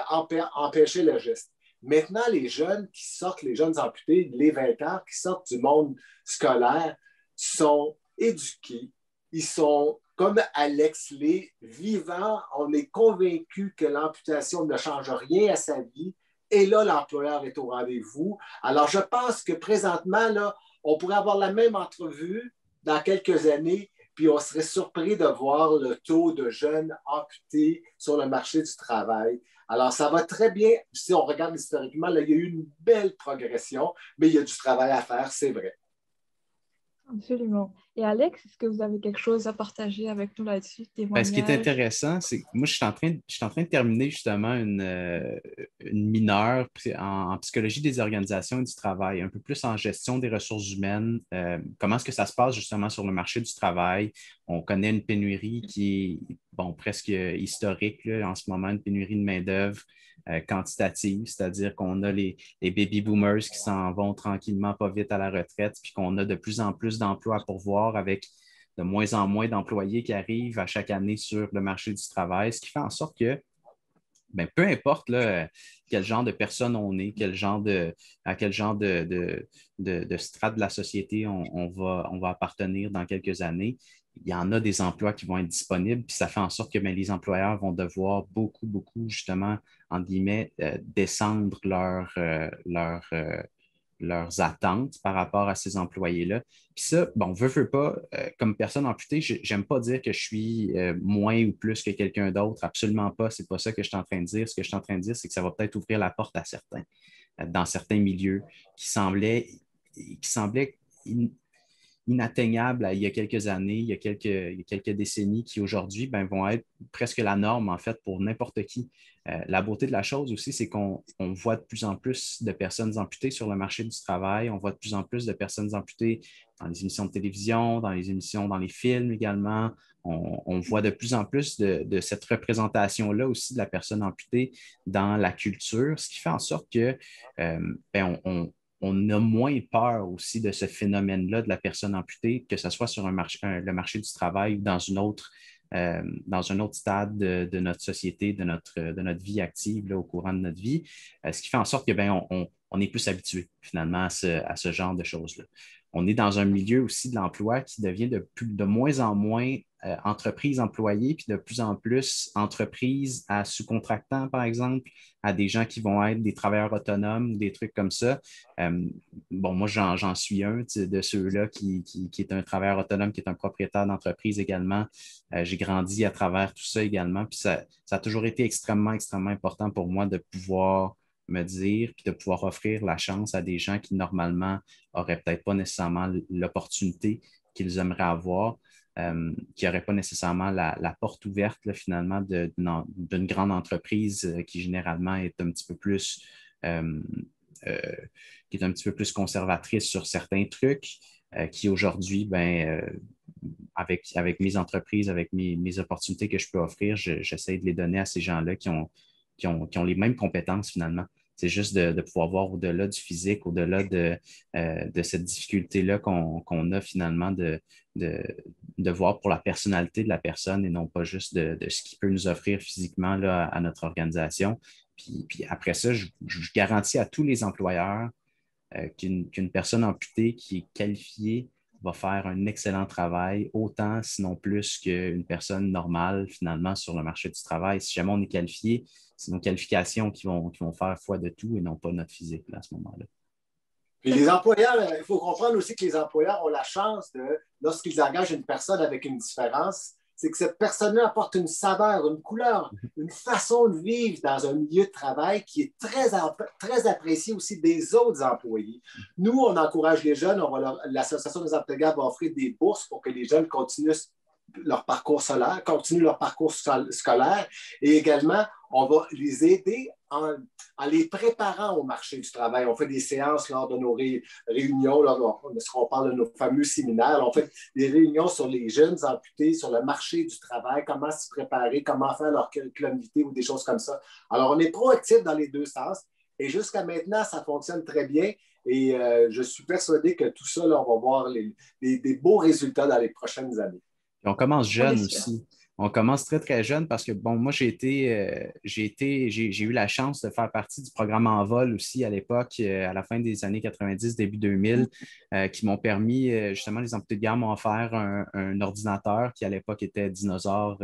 empêchait le geste. Maintenant, les jeunes qui sortent, les jeunes amputés, les vainqueurs qui sortent du monde scolaire sont éduqués. Ils sont, comme Alex l'est, vivants. On est convaincu que l'amputation ne change rien à sa vie. Et là, l'employeur est au rendez-vous. Alors, je pense que présentement, là, on pourrait avoir la même entrevue dans quelques années, puis on serait surpris de voir le taux de jeunes amputés sur le marché du travail. Alors, ça va très bien. Si on regarde historiquement, là, il y a eu une belle progression, mais il y a du travail à faire, c'est vrai. Absolument. Et Alex, est-ce que vous avez quelque chose à partager avec nous là-dessus? Ben, ce qui est intéressant, c'est que moi, je suis en train de terminer justement une mineure en psychologie des organisations et du travail, un peu plus en gestion des ressources humaines. Comment est-ce que ça se passe justement sur le marché du travail? On connaît une pénurie qui est bon, presque historique là, en ce moment, une pénurie de main-d'œuvre quantitative, c'est-à-dire qu'on a les baby boomers qui s'en vont tranquillement, pas vite à la retraite, puis qu'on a de plus en plus d'emplois à pourvoir avec de moins en moins d'employés qui arrivent à chaque année sur le marché du travail, ce qui fait en sorte que ben, peu importe là, quel genre de personne on est, à quel genre de strate de la société on va appartenir dans quelques années, il y en a des emplois qui vont être disponibles, puis ça fait en sorte que ben, les employeurs vont devoir beaucoup, justement, entre guillemets, descendre leurs attentes par rapport à ces employés-là. Puis ça, bon, veut pas, comme personne amputée, j'aime pas dire que je suis moins ou plus que quelqu'un d'autre, absolument pas, c'est pas ça que je suis en train de dire. Ce que je suis en train de dire, c'est que ça va peut-être ouvrir la porte à certains, dans certains milieux qui semblaient inatteignables il y a quelques années, il y a quelques décennies, qui aujourd'hui ben, vont être presque la norme, en fait, pour n'importe qui. La beauté de la chose aussi, c'est qu'on voit de plus en plus de personnes amputées sur le marché du travail. On voit de plus en plus de personnes amputées dans les émissions de télévision, dans les émissions, dans les films également. On voit de plus en plus de cette représentation-là aussi de la personne amputée dans la culture, ce qui fait en sorte que ben, on a moins peur aussi de ce phénomène-là de la personne amputée, que ce soit sur le marché du travail ou dans un autre stade de notre société, de notre vie active là, au courant de notre vie, ce qui fait en sorte que ben, on est plus habitué finalement à ce genre de choses-là. On est dans un milieu aussi de l'emploi qui devient de moins en moins entreprises employées, puis de plus en plus entreprises à sous-contractants, par exemple, à des gens qui vont être des travailleurs autonomes, des trucs comme ça. Bon, moi, j'en suis un de ceux-là qui est un travailleur autonome, qui est un propriétaire d'entreprise également. J'ai grandi à travers tout ça également, puis ça a toujours été extrêmement important pour moi de pouvoir me dire, puis de pouvoir offrir la chance à des gens qui, normalement, n'auraient peut-être pas nécessairement l'opportunité qu'ils aimeraient avoir, qui n'auraient pas nécessairement la porte ouverte, là, finalement, d'une grande entreprise qui, généralement, est un petit peu plus euh, qui est un petit peu plus conservatrice sur certains trucs, qui aujourd'hui, ben, avec mes entreprises, avec mes opportunités que je peux offrir, j'essaie de les donner à ces gens-là qui ont les mêmes compétences finalement. C'est juste de pouvoir voir au-delà du physique, au-delà de cette difficulté-là qu'on a finalement de voir pour la personnalité de la personne et non pas juste de ce qu'il peut nous offrir physiquement là, à notre organisation. Puis après ça, je garantis à tous les employeurs qu'une personne amputée qui est qualifiée va faire un excellent travail, autant, sinon plus qu'une personne normale, finalement, sur le marché du travail. Si jamais on est qualifié, c'est nos qualifications qui vont faire foi de tout et non pas notre physique là, à ce moment-là. Puis les employeurs, il faut comprendre aussi que les employeurs ont la chance de, lorsqu'ils engagent une personne avec une différence, c'est que cette personne-là apporte une saveur, une couleur, une façon de vivre dans un milieu de travail qui est très apprécié aussi des autres employés. Nous, on encourage les jeunes, l'Association des employeurs va offrir des bourses pour que les jeunes continuent leur parcours scolaire et également, on va les aider en les préparant au marché du travail. On fait des séances lors de nos réunions, lorsqu'on parle de nos fameux séminaires. On fait des réunions sur les jeunes amputés, sur le marché du travail, comment s'y préparer, comment faire leur curriculum vitae ou des choses comme ça. Alors, on est proactif dans les deux sens et jusqu'à maintenant, ça fonctionne très bien. Et je suis persuadé que tout ça, là, on va voir des beaux résultats dans les prochaines années. Et on commence jeune aussi. On commence très, très jeune parce que, bon, moi, j'ai eu la chance de faire partie du programme Envol aussi à l'époque, à la fin des années 90, début 2000, qui m'ont permis, justement, les amputés de guerre m'ont offert un ordinateur qui, à l'époque, était dinosaure,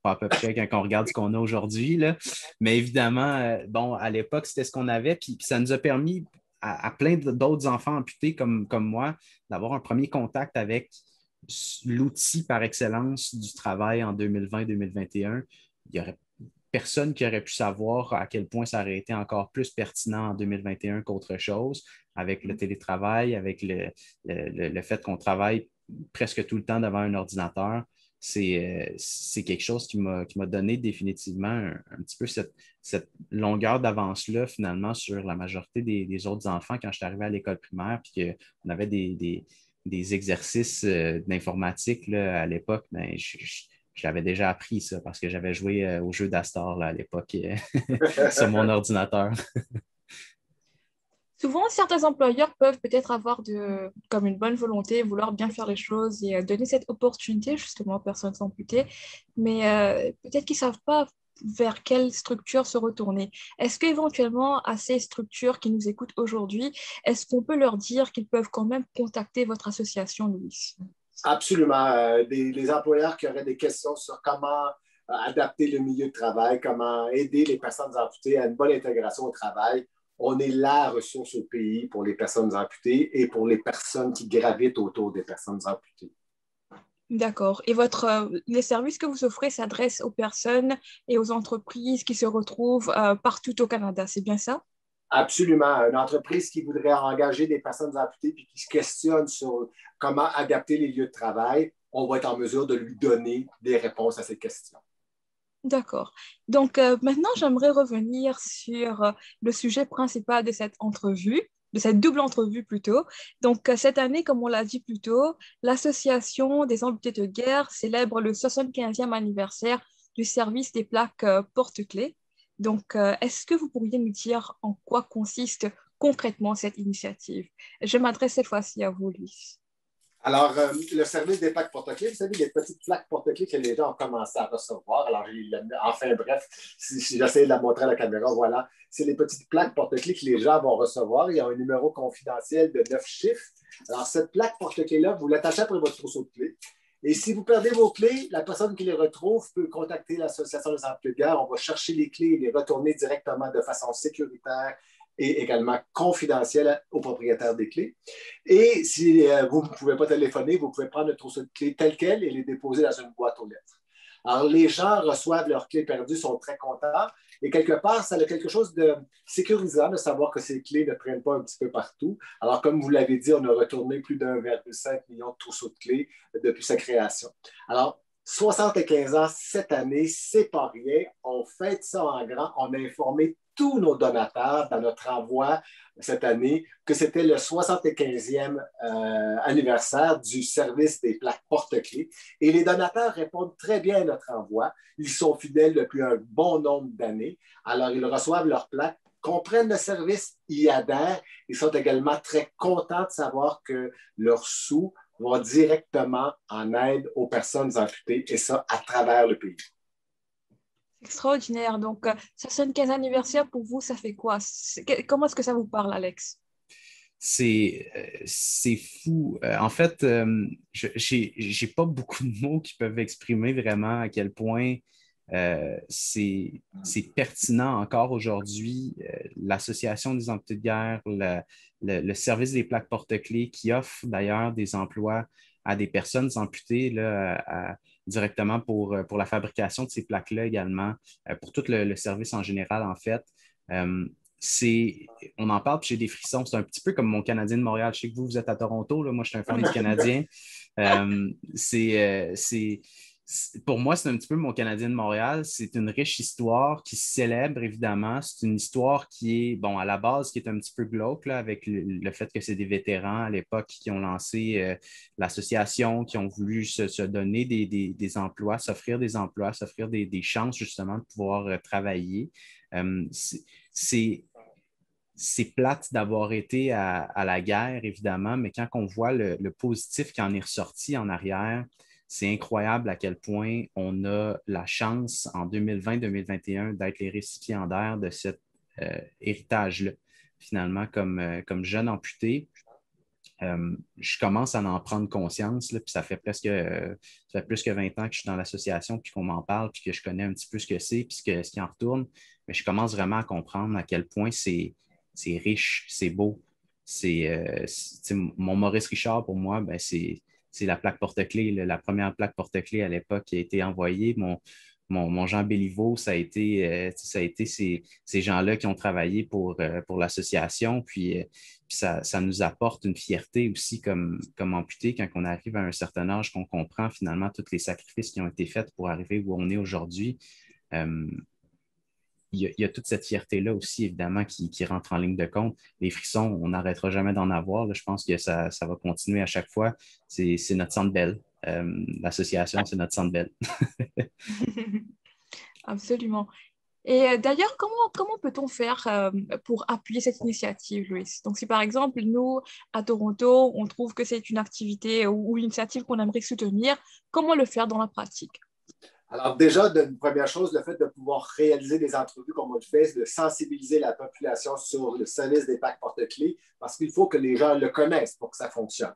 pas à peu près quand on regarde ce qu'on a aujourd'hui, là. Mais évidemment, bon, à l'époque, c'était ce qu'on avait, puis ça nous a permis à plein d'autres enfants amputés comme moi d'avoir un premier contact avec l'outil par excellence du travail en 2020-2021. Il n'y aurait personne qui aurait pu savoir à quel point ça aurait été encore plus pertinent en 2021 qu'autre chose, avec le télétravail, avec le fait qu'on travaille presque tout le temps devant un ordinateur. C'est quelque chose qui m'a donné définitivement un petit peu cette longueur d'avance-là, finalement, sur la majorité des autres enfants quand je suis arrivé à l'école primaire, puis qu'on avait des exercices d'informatique là, à l'époque, ben, je l'avais déjà appris ça parce que j'avais joué au jeu d'Astor là, à l'époque sur mon ordinateur. Souvent, certains employeurs peuvent peut-être avoir comme une bonne volonté, vouloir bien faire les choses et donner cette opportunité justement aux personnes amputées, mais peut-être qu'ils ne savent pas vers quelle structure se retourner. Est-ce qu'éventuellement, à ces structures qui nous écoutent aujourd'hui, est-ce qu'on peut leur dire qu'ils peuvent quand même contacter votre association, Louis? Absolument. Les employeurs qui auraient des questions sur comment adapter le milieu de travail, comment aider les personnes amputées à une bonne intégration au travail, on est la ressource au pays pour les personnes amputées et pour les personnes qui gravitent autour des personnes amputées. D'accord. Et les services que vous offrez s'adressent aux personnes et aux entreprises qui se retrouvent partout au Canada, c'est bien ça? Absolument. Une entreprise qui voudrait engager des personnes amputées et qui se questionne sur comment adapter les lieux de travail, on va être en mesure de lui donner des réponses à ces questions. D'accord. Donc maintenant, j'aimerais revenir sur le sujet principal de cette entrevue, de cette double entrevue plutôt. Donc cette année, comme on l'a dit plus tôt, l'Association des amputés de guerre célèbre le 75e anniversaire du service des plaques porte-clés. Donc, est-ce que vous pourriez nous dire en quoi consiste concrètement cette initiative? Je m'adresse cette fois-ci à vous, Luis. Alors, le service des plaques porte-clés, vous savez, les petites plaques porte-clés que les gens ont commencé à recevoir. Alors, enfin, bref, si j'essaie de la montrer à la caméra, voilà. C'est les petites plaques porte-clés que les gens vont recevoir. Il y a un numéro confidentiel de 9 chiffres. Alors, cette plaque porte-clés-là, vous l'attachez après votre trousseau de clés. Et si vous perdez vos clés, la personne qui les retrouve peut contacter l'Association des amputés de guerre. On va chercher les clés et les retourner directement de façon sécuritaire et également confidentielle au propriétaire des clés. Et si vous ne pouvez pas téléphoner, vous pouvez prendre le trousseau de clés tel quel et les déposer dans une boîte aux lettres. Alors, les gens reçoivent leurs clés perdues, sont très contents. Et quelque part, ça a quelque chose de sécurisant de savoir que ces clés ne traînent pas un petit peu partout. Alors, comme vous l'avez dit, on a retourné plus d'1,5 million de trousseaux de clés depuis sa création. Alors, 75 ans cette année, c'est pas rien. On fête ça en grand. On a informé tous nos donateurs dans notre envoi cette année que c'était le 75e anniversaire du service des plaques porte-clés. Et les donateurs répondent très bien à notre envoi. Ils sont fidèles depuis un bon nombre d'années. Alors, ils reçoivent leurs plaques, comprennent le service, y adhèrent. Ils sont également très contents de savoir que leurs sous vont directement en aide aux personnes amputées, et ça à travers le pays. Extraordinaire. Donc, 75 anniversaire pour vous, ça fait quoi? Comment est-ce que ça vous parle, Alex? C'est fou. En fait, j'ai pas beaucoup de mots qui peuvent exprimer vraiment à quel point c'est pertinent encore aujourd'hui. L'Association des amputés de guerre, le service des plaques porte-clés qui offre d'ailleurs des emplois à des personnes amputées là, directement pour la fabrication de ces plaques-là également, pour tout le service en général en fait. Euh, on en parle, puis j'ai des frissons. C'est un petit peu comme mon Canadien de Montréal. Je sais que vous êtes à Toronto, là. Moi, je suis un fan du Canadien. Euh, pour moi, c'est un petit peu mon Canadien de Montréal. C'est une riche histoire qui se célèbre, évidemment. C'est une histoire qui est, bon, à la base, qui est un petit peu glauque, là, avec le fait que c'est des vétérans à l'époque qui ont lancé l'association, qui ont voulu se donner des emplois, s'offrir des emplois, s'offrir des chances, justement, de pouvoir travailler. C'est plate d'avoir été à la guerre, évidemment, mais quand on voit le positif qui en est ressorti en arrière, c'est incroyable à quel point on a la chance en 2020-2021 d'être les récipiendaires de cet héritage-là, finalement, comme jeune amputé. Je commence à en prendre conscience, là, puis ça fait plus que 20 ans que je suis dans l'association, puis qu'on m'en parle, puis que je connais un petit peu ce que c'est, puis ce qui en retourne. Mais je commence vraiment à comprendre à quel point c'est riche, c'est beau. Mon Maurice Richard, pour moi, ben, c'est la plaque porte-clés, la première plaque porte-clés à l'époque qui a été envoyée. Mon Jean Béliveau, ça a été ces gens-là qui ont travaillé pour l'association. Puis ça nous apporte une fierté aussi comme amputé quand on arrive à un certain âge, qu'on comprend finalement tous les sacrifices qui ont été faits pour arriver où on est aujourd'hui. Il y a toute cette fierté-là aussi, évidemment, qui rentre en ligne de compte. Les frissons, on n'arrêtera jamais d'en avoir. Là. Je pense que ça va continuer à chaque fois. C'est notre centre belle. L'association, c'est notre centre belle. Absolument. Et d'ailleurs, comment peut-on faire pour appuyer cette initiative, Louis? Donc, si par exemple, nous, à Toronto, on trouve que c'est une activité ou une initiative qu'on aimerait soutenir, comment le faire dans la pratique? Alors déjà, une première chose, le fait de pouvoir réaliser des entrevues comme on le fait, c'est de sensibiliser la population sur le service des plaques porte-clés parce qu'il faut que les gens le connaissent pour que ça fonctionne.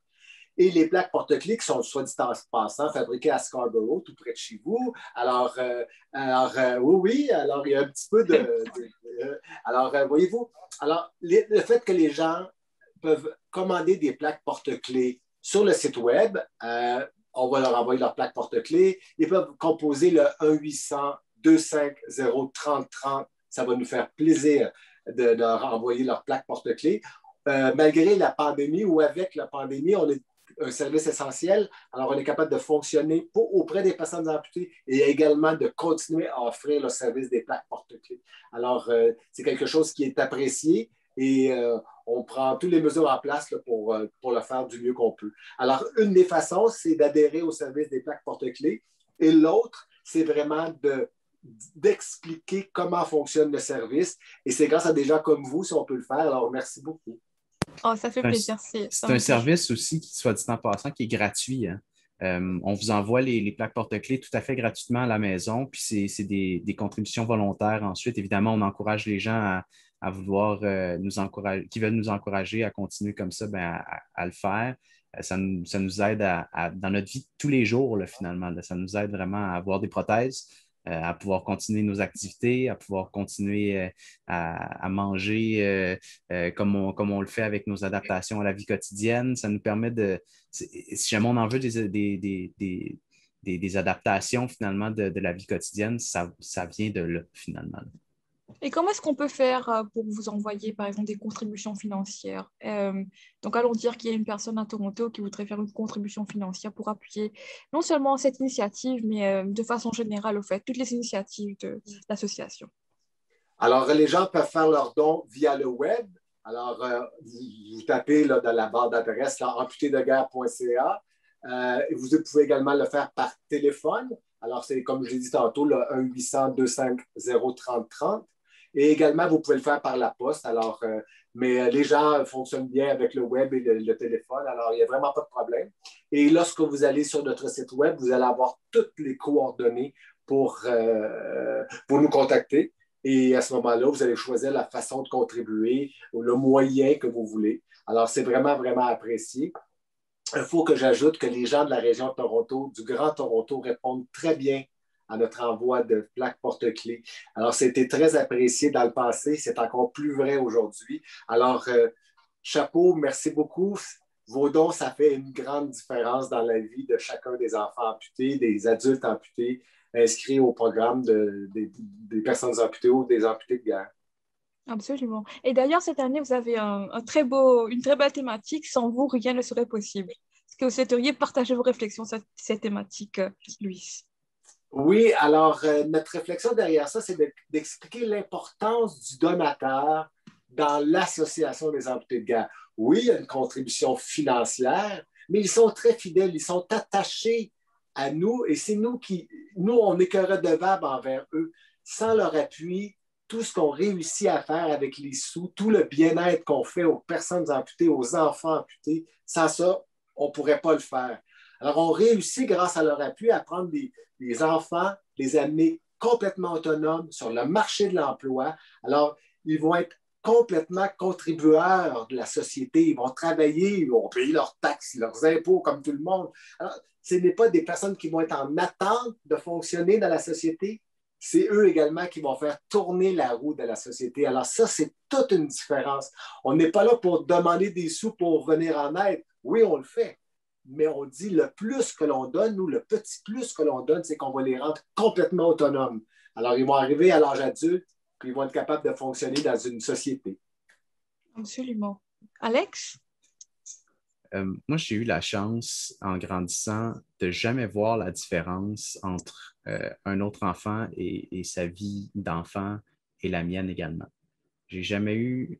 Et les plaques porte-clés qui sont, soit dit en passant, fabriquées à Scarborough, tout près de chez vous. Oui, alors il y a un petit peu voyez-vous, alors le fait que les gens peuvent commander des plaques porte-clés sur le site web, on va leur envoyer leur plaque porte-clés. Ils peuvent composer le 1-800-250-3030. Ça va nous faire plaisir de leur envoyer leur plaque porte-clés. Malgré la pandémie ou avec la pandémie, on est un service essentiel. Alors, on est capable de fonctionner auprès des personnes amputées et également de continuer à offrir le service des plaques porte-clés. Alors, c'est quelque chose qui est apprécié et on prend toutes les mesures en place là, pour le faire du mieux qu'on peut. Alors, une des façons, c'est d'adhérer au service des plaques porte-clés et l'autre, c'est vraiment d'expliquer comment fonctionne le service. Et c'est grâce à des gens comme vous si on peut le faire. Alors, merci beaucoup. Oh, ça fait plaisir. C'est un service aussi, qui, soit dit en passant, qui est gratuit. Hein. On vous envoie les plaques porte-clés tout à fait gratuitement à la maison, puis c'est des contributions volontaires ensuite. Évidemment, on encourage les gens à vouloir nous encourager, qui veulent nous encourager à continuer comme ça, à le faire. Ça nous aide dans notre vie de tous les jours, là, finalement. Là. Ça nous aide vraiment à avoir des prothèses, à pouvoir continuer nos activités, à pouvoir continuer à manger comme on le fait avec nos adaptations à la vie quotidienne. Ça nous permet si jamais on en veut des adaptations finalement de la vie quotidienne, ça vient de là, finalement. Et comment est-ce qu'on peut faire pour vous envoyer, par exemple, des contributions financières? Donc, allons dire qu'il y a une personne à Toronto qui voudrait faire une contribution financière pour appuyer non seulement cette initiative, mais de façon générale, au fait, toutes les initiatives de l'association. Alors, les gens peuvent faire leurs dons via le web. Alors, vous tapez là, dans la barre d'adresse amputédeguerre.ca. Vous pouvez également le faire par téléphone. Alors, c'est comme je l'ai dit tantôt, le 1-800-250-3030. Et également, vous pouvez le faire par la poste. Alors, mais les gens fonctionnent bien avec le web et le téléphone. Alors, il n'y a vraiment pas de problème. Et lorsque vous allez sur notre site web, vous allez avoir toutes les coordonnées pour nous contacter. Et à ce moment-là, vous allez choisir la façon de contribuer ou le moyen que vous voulez. Alors, c'est vraiment, vraiment apprécié. Il faut que j'ajoute que les gens de la région de Toronto, du Grand Toronto, répondent très bien à notre envoi de plaques porte-clés. Alors, c'était très apprécié dans le passé. C'est encore plus vrai aujourd'hui. Alors, chapeau, merci beaucoup. Vos dons, ça fait une grande différence dans la vie de chacun des enfants amputés, des adultes amputés inscrits au programme des personnes amputées ou des amputés de guerre. Absolument. Et d'ailleurs, cette année, vous avez une très belle thématique. Sans vous, rien ne serait possible. Est-ce que vous souhaiteriez partager vos réflexions sur cette thématique, Louis? Oui, alors notre réflexion derrière ça, c'est d'expliquer l'importance du donateur dans l'association des amputés de guerre. Oui, il y a une contribution financière, mais ils sont très fidèles, ils sont attachés à nous et c'est nous, on n'est que redevables envers eux. Sans leur appui, tout ce qu'on réussit à faire avec les sous, tout le bien-être qu'on fait aux personnes amputées, aux enfants amputés, sans ça, on ne pourrait pas le faire. Alors, on réussit, grâce à leur appui, à prendre des enfants, les amener complètement autonomes sur le marché de l'emploi. Alors, ils vont être complètement contribueurs de la société. Ils vont travailler, ils vont payer leurs taxes, leurs impôts comme tout le monde. Alors, ce n'est pas des personnes qui vont être en attente de fonctionner dans la société. C'est eux également qui vont faire tourner la roue de la société. Alors ça, c'est toute une différence. On n'est pas là pour demander des sous pour venir en aide. Oui, on le fait. Mais on dit le plus que l'on donne, ou le petit plus que l'on donne, c'est qu'on va les rendre complètement autonomes. Alors, ils vont arriver à l'âge adulte, puis ils vont être capables de fonctionner dans une société. Absolument. Alex? Moi, j'ai eu la chance, en grandissant, de jamais voir la différence entre un autre enfant et sa vie d'enfant et la mienne également. J'ai jamais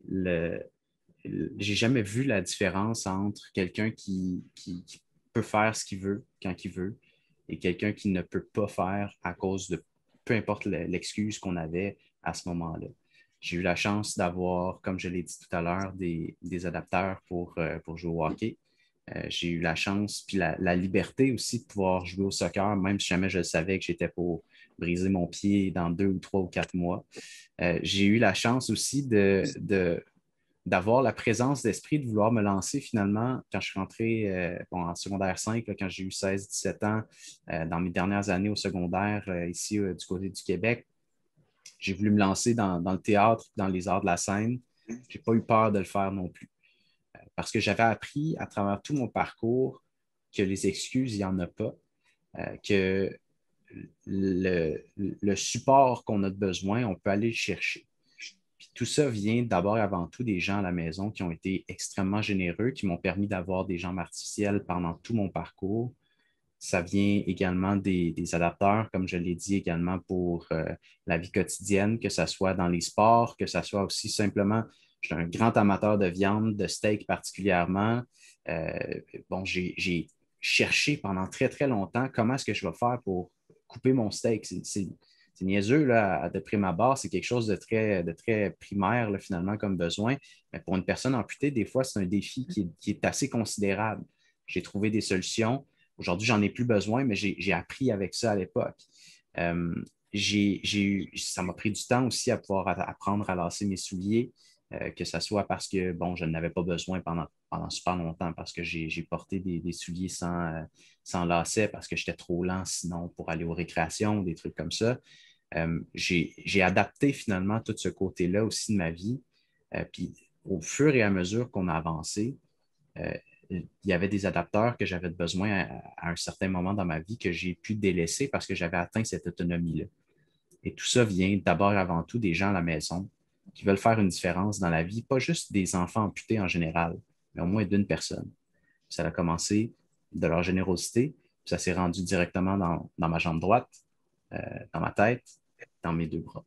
j'ai jamais vu la différence entre quelqu'un qui peut faire ce qu'il veut quand il veut et quelqu'un qui ne peut pas faire à cause de peu importe l'excuse qu'on avait à ce moment-là. J'ai eu la chance d'avoir, comme je l'ai dit tout à l'heure, des adapteurs pour jouer au hockey. J'ai eu la chance, puis la liberté aussi de pouvoir jouer au soccer, même si jamais je savais que j'étais pour briser mon pied dans 2 ou 3 ou 4 mois. J'ai eu la chance aussi d'avoir la présence d'esprit de vouloir me lancer finalement quand je suis rentré en secondaire 5, là, quand j'ai eu 16-17 ans, dans mes dernières années au secondaire, ici du côté du Québec. J'ai voulu me lancer dans le théâtre, dans les arts de la scène. Je n'ai pas eu peur de le faire non plus. Parce que j'avais appris à travers tout mon parcours que les excuses, il n'y en a pas, que le support qu'on a de besoin, on peut aller le chercher. Puis tout ça vient d'abord et avant tout des gens à la maison qui ont été extrêmement généreux, qui m'ont permis d'avoir des jambes artificielles pendant tout mon parcours. Ça vient également des adapteurs, comme je l'ai dit également, pour la vie quotidienne, que ce soit dans les sports, que ce soit aussi simplement, je suis un grand amateur de viande, de steak particulièrement. Bon, j'ai cherché pendant très, très longtemps comment est-ce que je vais faire pour couper mon steak. C'est niaiseux, là, de prime abord, c'est quelque chose de très primaire, là, finalement, comme besoin. Mais pour une personne amputée, des fois, c'est un défi qui est assez considérable. J'ai trouvé des solutions. Aujourd'hui, j'en ai plus besoin, mais j'ai appris avec ça à l'époque. Ça m'a pris du temps aussi à pouvoir apprendre à lasser mes souliers, que ce soit parce que, bon, je n'avais pas besoin pendant super longtemps, parce que j'ai porté des souliers sans lacets, parce que j'étais trop lent sinon pour aller aux récréations, des trucs comme ça. J'ai adapté finalement tout ce côté-là aussi de ma vie. Puis au fur et à mesure qu'on a avancé, il y avait des adapteurs que j'avais besoin à un certain moment dans ma vie que j'ai pu délaisser parce que j'avais atteint cette autonomie-là. Et tout ça vient d'abord et avant tout des gens à la maison qui veulent faire une différence dans la vie, pas juste des enfants amputés en général, mais au moins d'une personne. Ça a commencé de leur générosité, puis ça s'est rendu directement dans ma jambe droite, dans ma tête, dans mes 2 bras.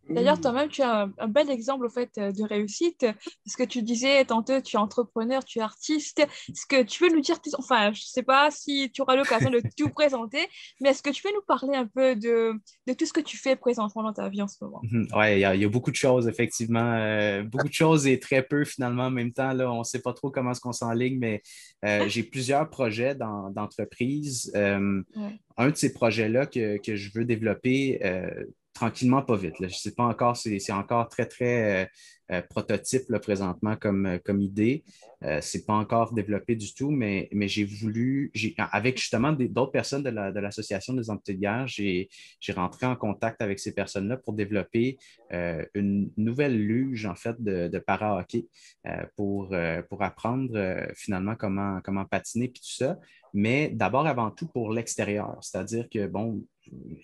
D'ailleurs, toi-même, tu as un bel exemple au fait de réussite. Parce que tu disais, tantôt, tu es entrepreneur, tu es artiste. Est-ce que tu peux nous dire, enfin, je ne sais pas si tu auras l'occasion de tout présenter, mais est-ce que tu peux nous parler un peu de tout ce que tu fais présentement dans ta vie en ce moment? Oui, il y a beaucoup de choses, effectivement. Beaucoup de choses et très peu, finalement, en même temps. Là, on ne sait pas trop comment est-ce qu'on s'enligne, mais j'ai plusieurs projets d'entreprise. Ouais. Un de ces projets-là que je veux développer tranquillement, pas vite. Là. Je ne sais pas encore, c'est encore très, très prototype là, présentement comme idée. Ce n'est pas encore développé du tout, mais j'ai voulu, avec justement d'autres personnes de l'Association des amputés de guerre, j'ai rentré en contact avec ces personnes-là pour développer une nouvelle luge, en fait, de para-hockey pour apprendre finalement comment patiner et tout ça. Mais d'abord, avant tout, pour l'extérieur. C'est-à-dire que, bon,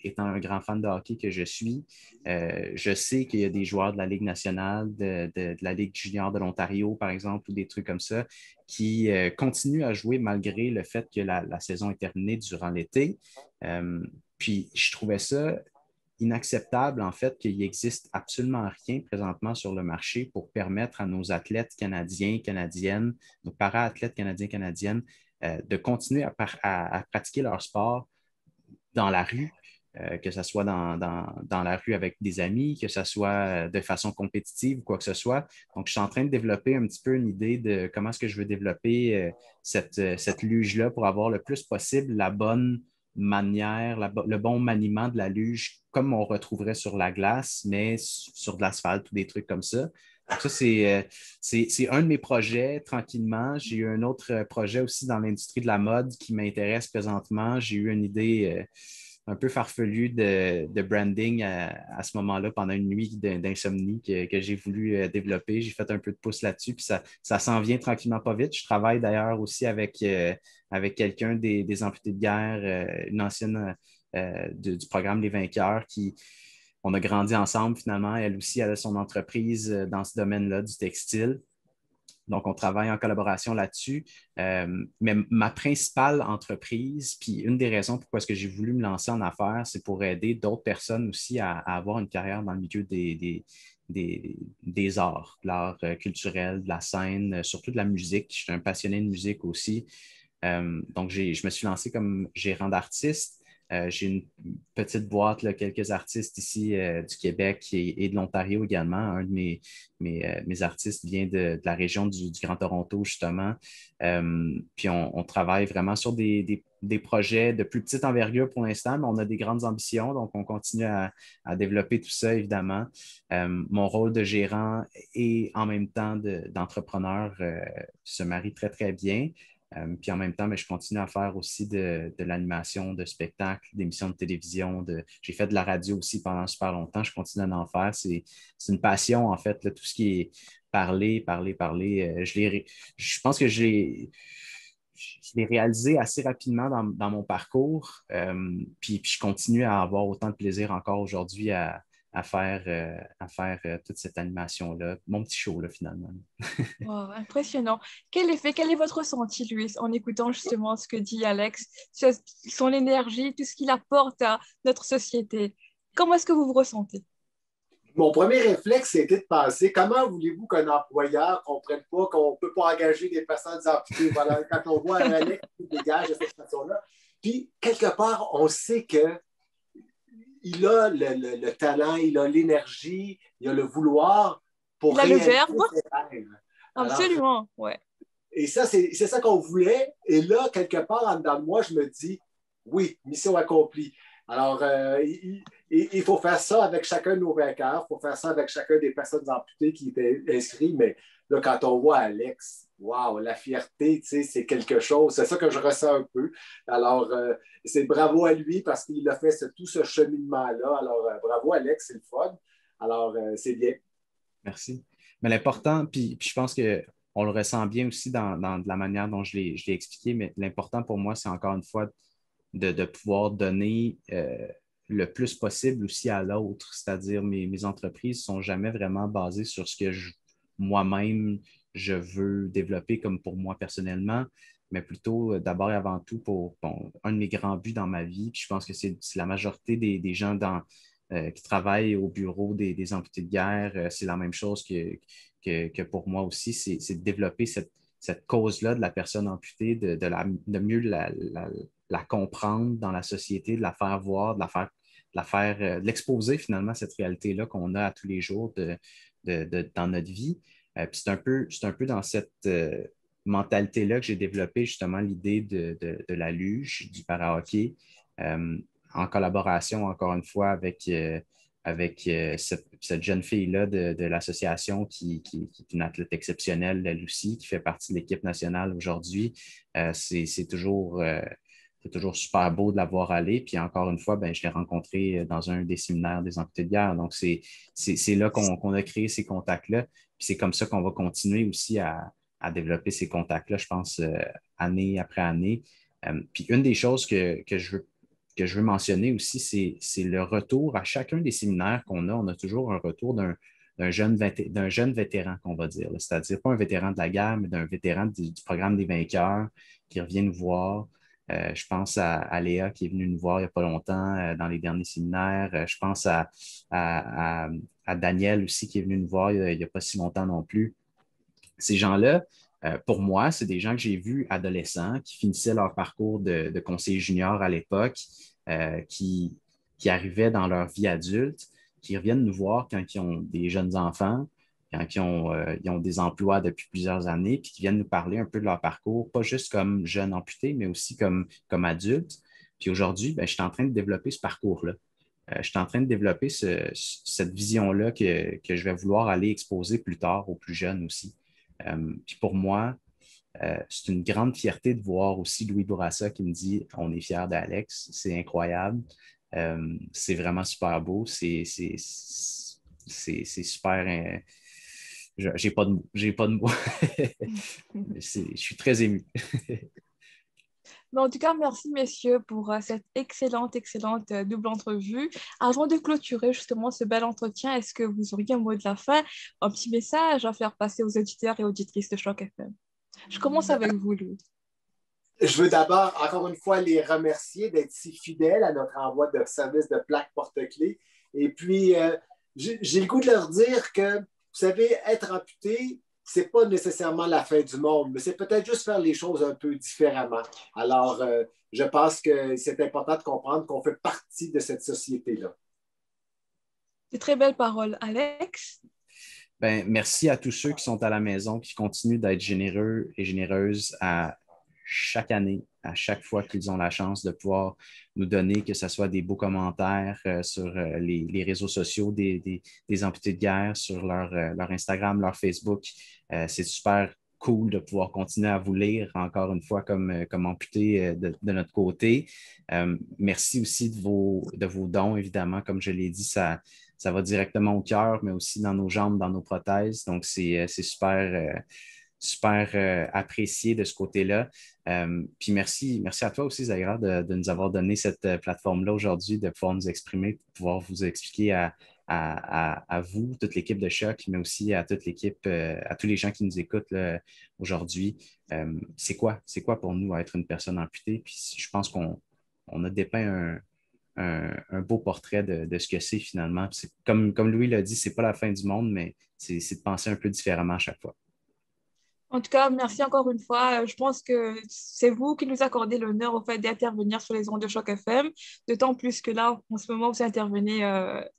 étant un grand fan de hockey que je suis, je sais qu'il y a des joueurs de la Ligue nationale, de la Ligue junior de l'Ontario, par exemple, ou des trucs comme ça, qui continuent à jouer malgré le fait que la saison est terminée durant l'été. Puis, je trouvais ça inacceptable, en fait, qu'il n'existe absolument rien présentement sur le marché pour permettre à nos athlètes canadiens, canadiennes, nos para-athlètes canadiens, canadiennes, de continuer à pratiquer leur sport dans la rue, que ce soit dans la rue avec des amis, que ce soit de façon compétitive ou quoi que ce soit. Donc, je suis en train de développer un petit peu une idée de comment est-ce que je veux développer cette luge-là pour avoir le plus possible la bonne manière, le bon maniement de la luge, comme on retrouverait sur la glace, mais sur de l'asphalte ou des trucs comme ça. Donc ça, c'est un de mes projets, tranquillement. J'ai eu un autre projet aussi dans l'industrie de la mode qui m'intéresse présentement. J'ai eu une idée un peu farfelue de branding à ce moment-là pendant une nuit d'insomnie que j'ai voulu développer. J'ai fait un peu de pouce là-dessus, puis ça s'en vient tranquillement pas vite. Je travaille d'ailleurs aussi avec quelqu'un des amputés de guerre, une ancienne du programme Les Vainqueurs on a grandi ensemble finalement. Elle aussi, elle a son entreprise dans ce domaine-là du textile. Donc, on travaille en collaboration là-dessus. Mais ma principale entreprise, puis une des raisons pourquoi est-ce que j'ai voulu me lancer en affaires, c'est pour aider d'autres personnes aussi à avoir une carrière dans le milieu des arts, de l'art culturel, de la scène, surtout de la musique. Je suis un passionné de musique aussi. Donc, je me suis lancé comme gérant d'artiste. J'ai une petite boîte, là, quelques artistes ici du Québec et de l'Ontario également. Un de mes artistes vient de la région du Grand Toronto, justement. Puis on travaille vraiment sur des projets de plus petite envergure pour l'instant, mais on a des grandes ambitions, donc on continue à développer tout ça, évidemment. Mon rôle de gérant et en même temps d'entrepreneur se marie très, très bien. Puis en même temps, mais je continue à faire aussi de l'animation, de spectacles, d'émissions de télévision. J'ai fait de la radio aussi pendant super longtemps. Je continue à en faire. C'est une passion, en fait, là, tout ce qui est parler, parler, parler. Je pense que je l'ai réalisé assez rapidement dans mon parcours. Puis je continue à avoir autant de plaisir encore aujourd'hui à faire toute cette animation-là, mon petit show, là, finalement. Wow, impressionnant. Quel est votre ressenti, Louis, en écoutant justement ce que dit Alex, sur son énergie, tout ce qu'il apporte à notre société? Comment est-ce que vous vous ressentez? Mon premier réflexe, c'était de penser comment voulez-vous qu'un employeur ne comprenne pas qu'on ne peut pas engager des personnes amputées? Voilà, quand on voit un Alex qui dégage de cette façon-là. Puis, quelque part, on sait qu'il a le talent, il a l'énergie, il a le vouloir pour Il a le réaliser verbe? ses rêves. Alors, Absolument, ouais. et ça, c'est ça qu'on voulait. Et là, quelque part, en dedans de moi, je me dis, oui, mission accomplie. Alors, il faut faire ça avec chacun de nos vainqueurs. Il faut faire ça avec chacun des personnes amputées qui étaient inscrites. Mais là, quand on voit Alex, waouh, la fierté, tu sais, c'est quelque chose. C'est ça que je ressens un peu. Alors, c'est bravo à lui parce qu'il a fait tout ce cheminement-là. Alors, bravo Alex, c'est le fun. Alors, c'est bien. Merci. Mais l'important, puis je pense qu'on le ressent bien aussi dans la manière dont je l'ai expliqué, mais l'important pour moi, c'est encore une fois de pouvoir donner le plus possible aussi à l'autre. C'est-à-dire, mes entreprises ne sont jamais vraiment basées sur ce que moi-même je veux développer comme pour moi personnellement, mais plutôt d'abord et avant tout pour un de mes grands buts dans ma vie. Puis je pense que c'est la majorité des gens qui travaillent au bureau des amputés de guerre. C'est la même chose que pour moi aussi, c'est de développer cette cause-là de la personne amputée, de mieux la comprendre dans la société, de la faire voir, de l'exposer finalement, cette réalité-là qu'on a à tous les jours dans notre vie. Puis c'est un peu dans cette mentalité-là que j'ai développé justement l'idée de la luge, du para-hockey, en collaboration, encore une fois, avec cette jeune fille-là de l'association qui est une athlète exceptionnelle, Lucie, qui fait partie de l'équipe nationale aujourd'hui. C'est toujours super beau de la voir aller. Puis encore une fois, ben, je l'ai rencontré dans un des séminaires des amputés de guerre. Donc, c'est là qu'on a créé ces contacts-là. Puis c'est comme ça qu'on va continuer aussi à développer ces contacts-là, je pense, année après année. Puis une des choses que je veux mentionner aussi, c'est le retour à chacun des séminaires qu'on a. On a toujours un retour d'un jeune vétéran, qu'on va dire. C'est-à-dire pas un vétéran de la guerre, mais d'un vétéran du programme des vainqueurs qui revient nous voir. Je pense à Léa qui est venue nous voir il n'y a pas longtemps dans les derniers séminaires. Je pense à Daniel aussi qui est venu nous voir il n'y a pas si longtemps non plus. Ces gens-là, pour moi, c'est des gens que j'ai vus adolescents qui finissaient leur parcours de conseiller junior à l'époque, qui arrivaient dans leur vie adulte, qui reviennent nous voir quand ils ont des jeunes enfants, quand ils ont des emplois depuis plusieurs années, puis qui viennent nous parler un peu de leur parcours, pas juste comme jeunes amputés, mais aussi comme adultes. Puis aujourd'hui, ben, je suis en train de développer ce parcours-là. Je suis en train de développer cette vision-là que je vais vouloir aller exposer plus tard aux plus jeunes aussi. Puis pour moi, c'est une grande fierté de voir aussi Louis Bourassa qui me dit on est fiers d'Alex, c'est incroyable, c'est vraiment super beau, c'est super. J'ai pas de mots, j'ai pas de mots. Je suis très ému. Mais en tout cas, merci messieurs pour cette excellente double entrevue. Avant de clôturer justement ce bel entretien, est-ce que vous auriez un mot de la fin, un petit message à faire passer aux auditeurs et auditrices de Choc FM? Je commence avec vous, Louis. Je veux d'abord, encore une fois, les remercier d'être si fidèles à notre envoi de service de plaques porte-clés. Et puis, j'ai le goût de leur dire que, vous savez, être amputé, ce n'est pas nécessairement la fin du monde, mais c'est peut-être juste faire les choses un peu différemment. Alors, je pense que c'est important de comprendre qu'on fait partie de cette société-là. De très belles paroles. Alex? Ben, merci à tous ceux qui sont à la maison, qui continuent d'être généreux et généreuses à chaque année, à chaque fois qu'ils ont la chance de pouvoir nous donner, que ce soit des beaux commentaires sur les réseaux sociaux des amputés de guerre, sur leur Instagram, leur Facebook. C'est super cool de pouvoir continuer à vous lire, encore une fois, comme amputés de notre côté. Merci aussi de vos dons, évidemment. Comme je l'ai dit, ça va directement au cœur, mais aussi dans nos jambes, dans nos prothèses. Donc, c'est super apprécié de ce côté-là. Puis merci à toi aussi, Zahira, de nous avoir donné cette plateforme-là aujourd'hui, de pouvoir nous exprimer, de pouvoir vous expliquer à vous, toute l'équipe de Choc, mais aussi à toute l'équipe, à tous les gens qui nous écoutent là, aujourd'hui. C'est quoi pour nous être une personne amputée? Puis je pense qu'on a dépeint un beau portrait de ce que c'est finalement. C'est, comme Louis l'a dit, c'est pas la fin du monde, mais c'est de penser un peu différemment à chaque fois. En tout cas, merci encore une fois. Je pense que c'est vous qui nous accordez l'honneur au fait d'intervenir sur les ondes de Choc FM, d'autant plus que là, en ce moment, vous intervenez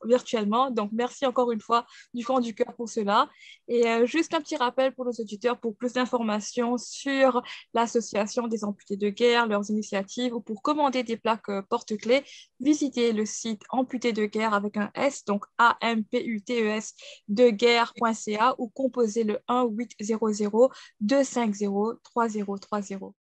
virtuellement. Donc, merci encore une fois du fond du cœur pour cela. Et juste un petit rappel pour nos auditeurs, pour plus d'informations sur l'Association des amputés de guerre, leurs initiatives, ou pour commander des plaques porte-clés, visitez le site amputé de guerre avec un S, donc AMPUTES de guerre.ca, ou composez le 1-800 250 3030.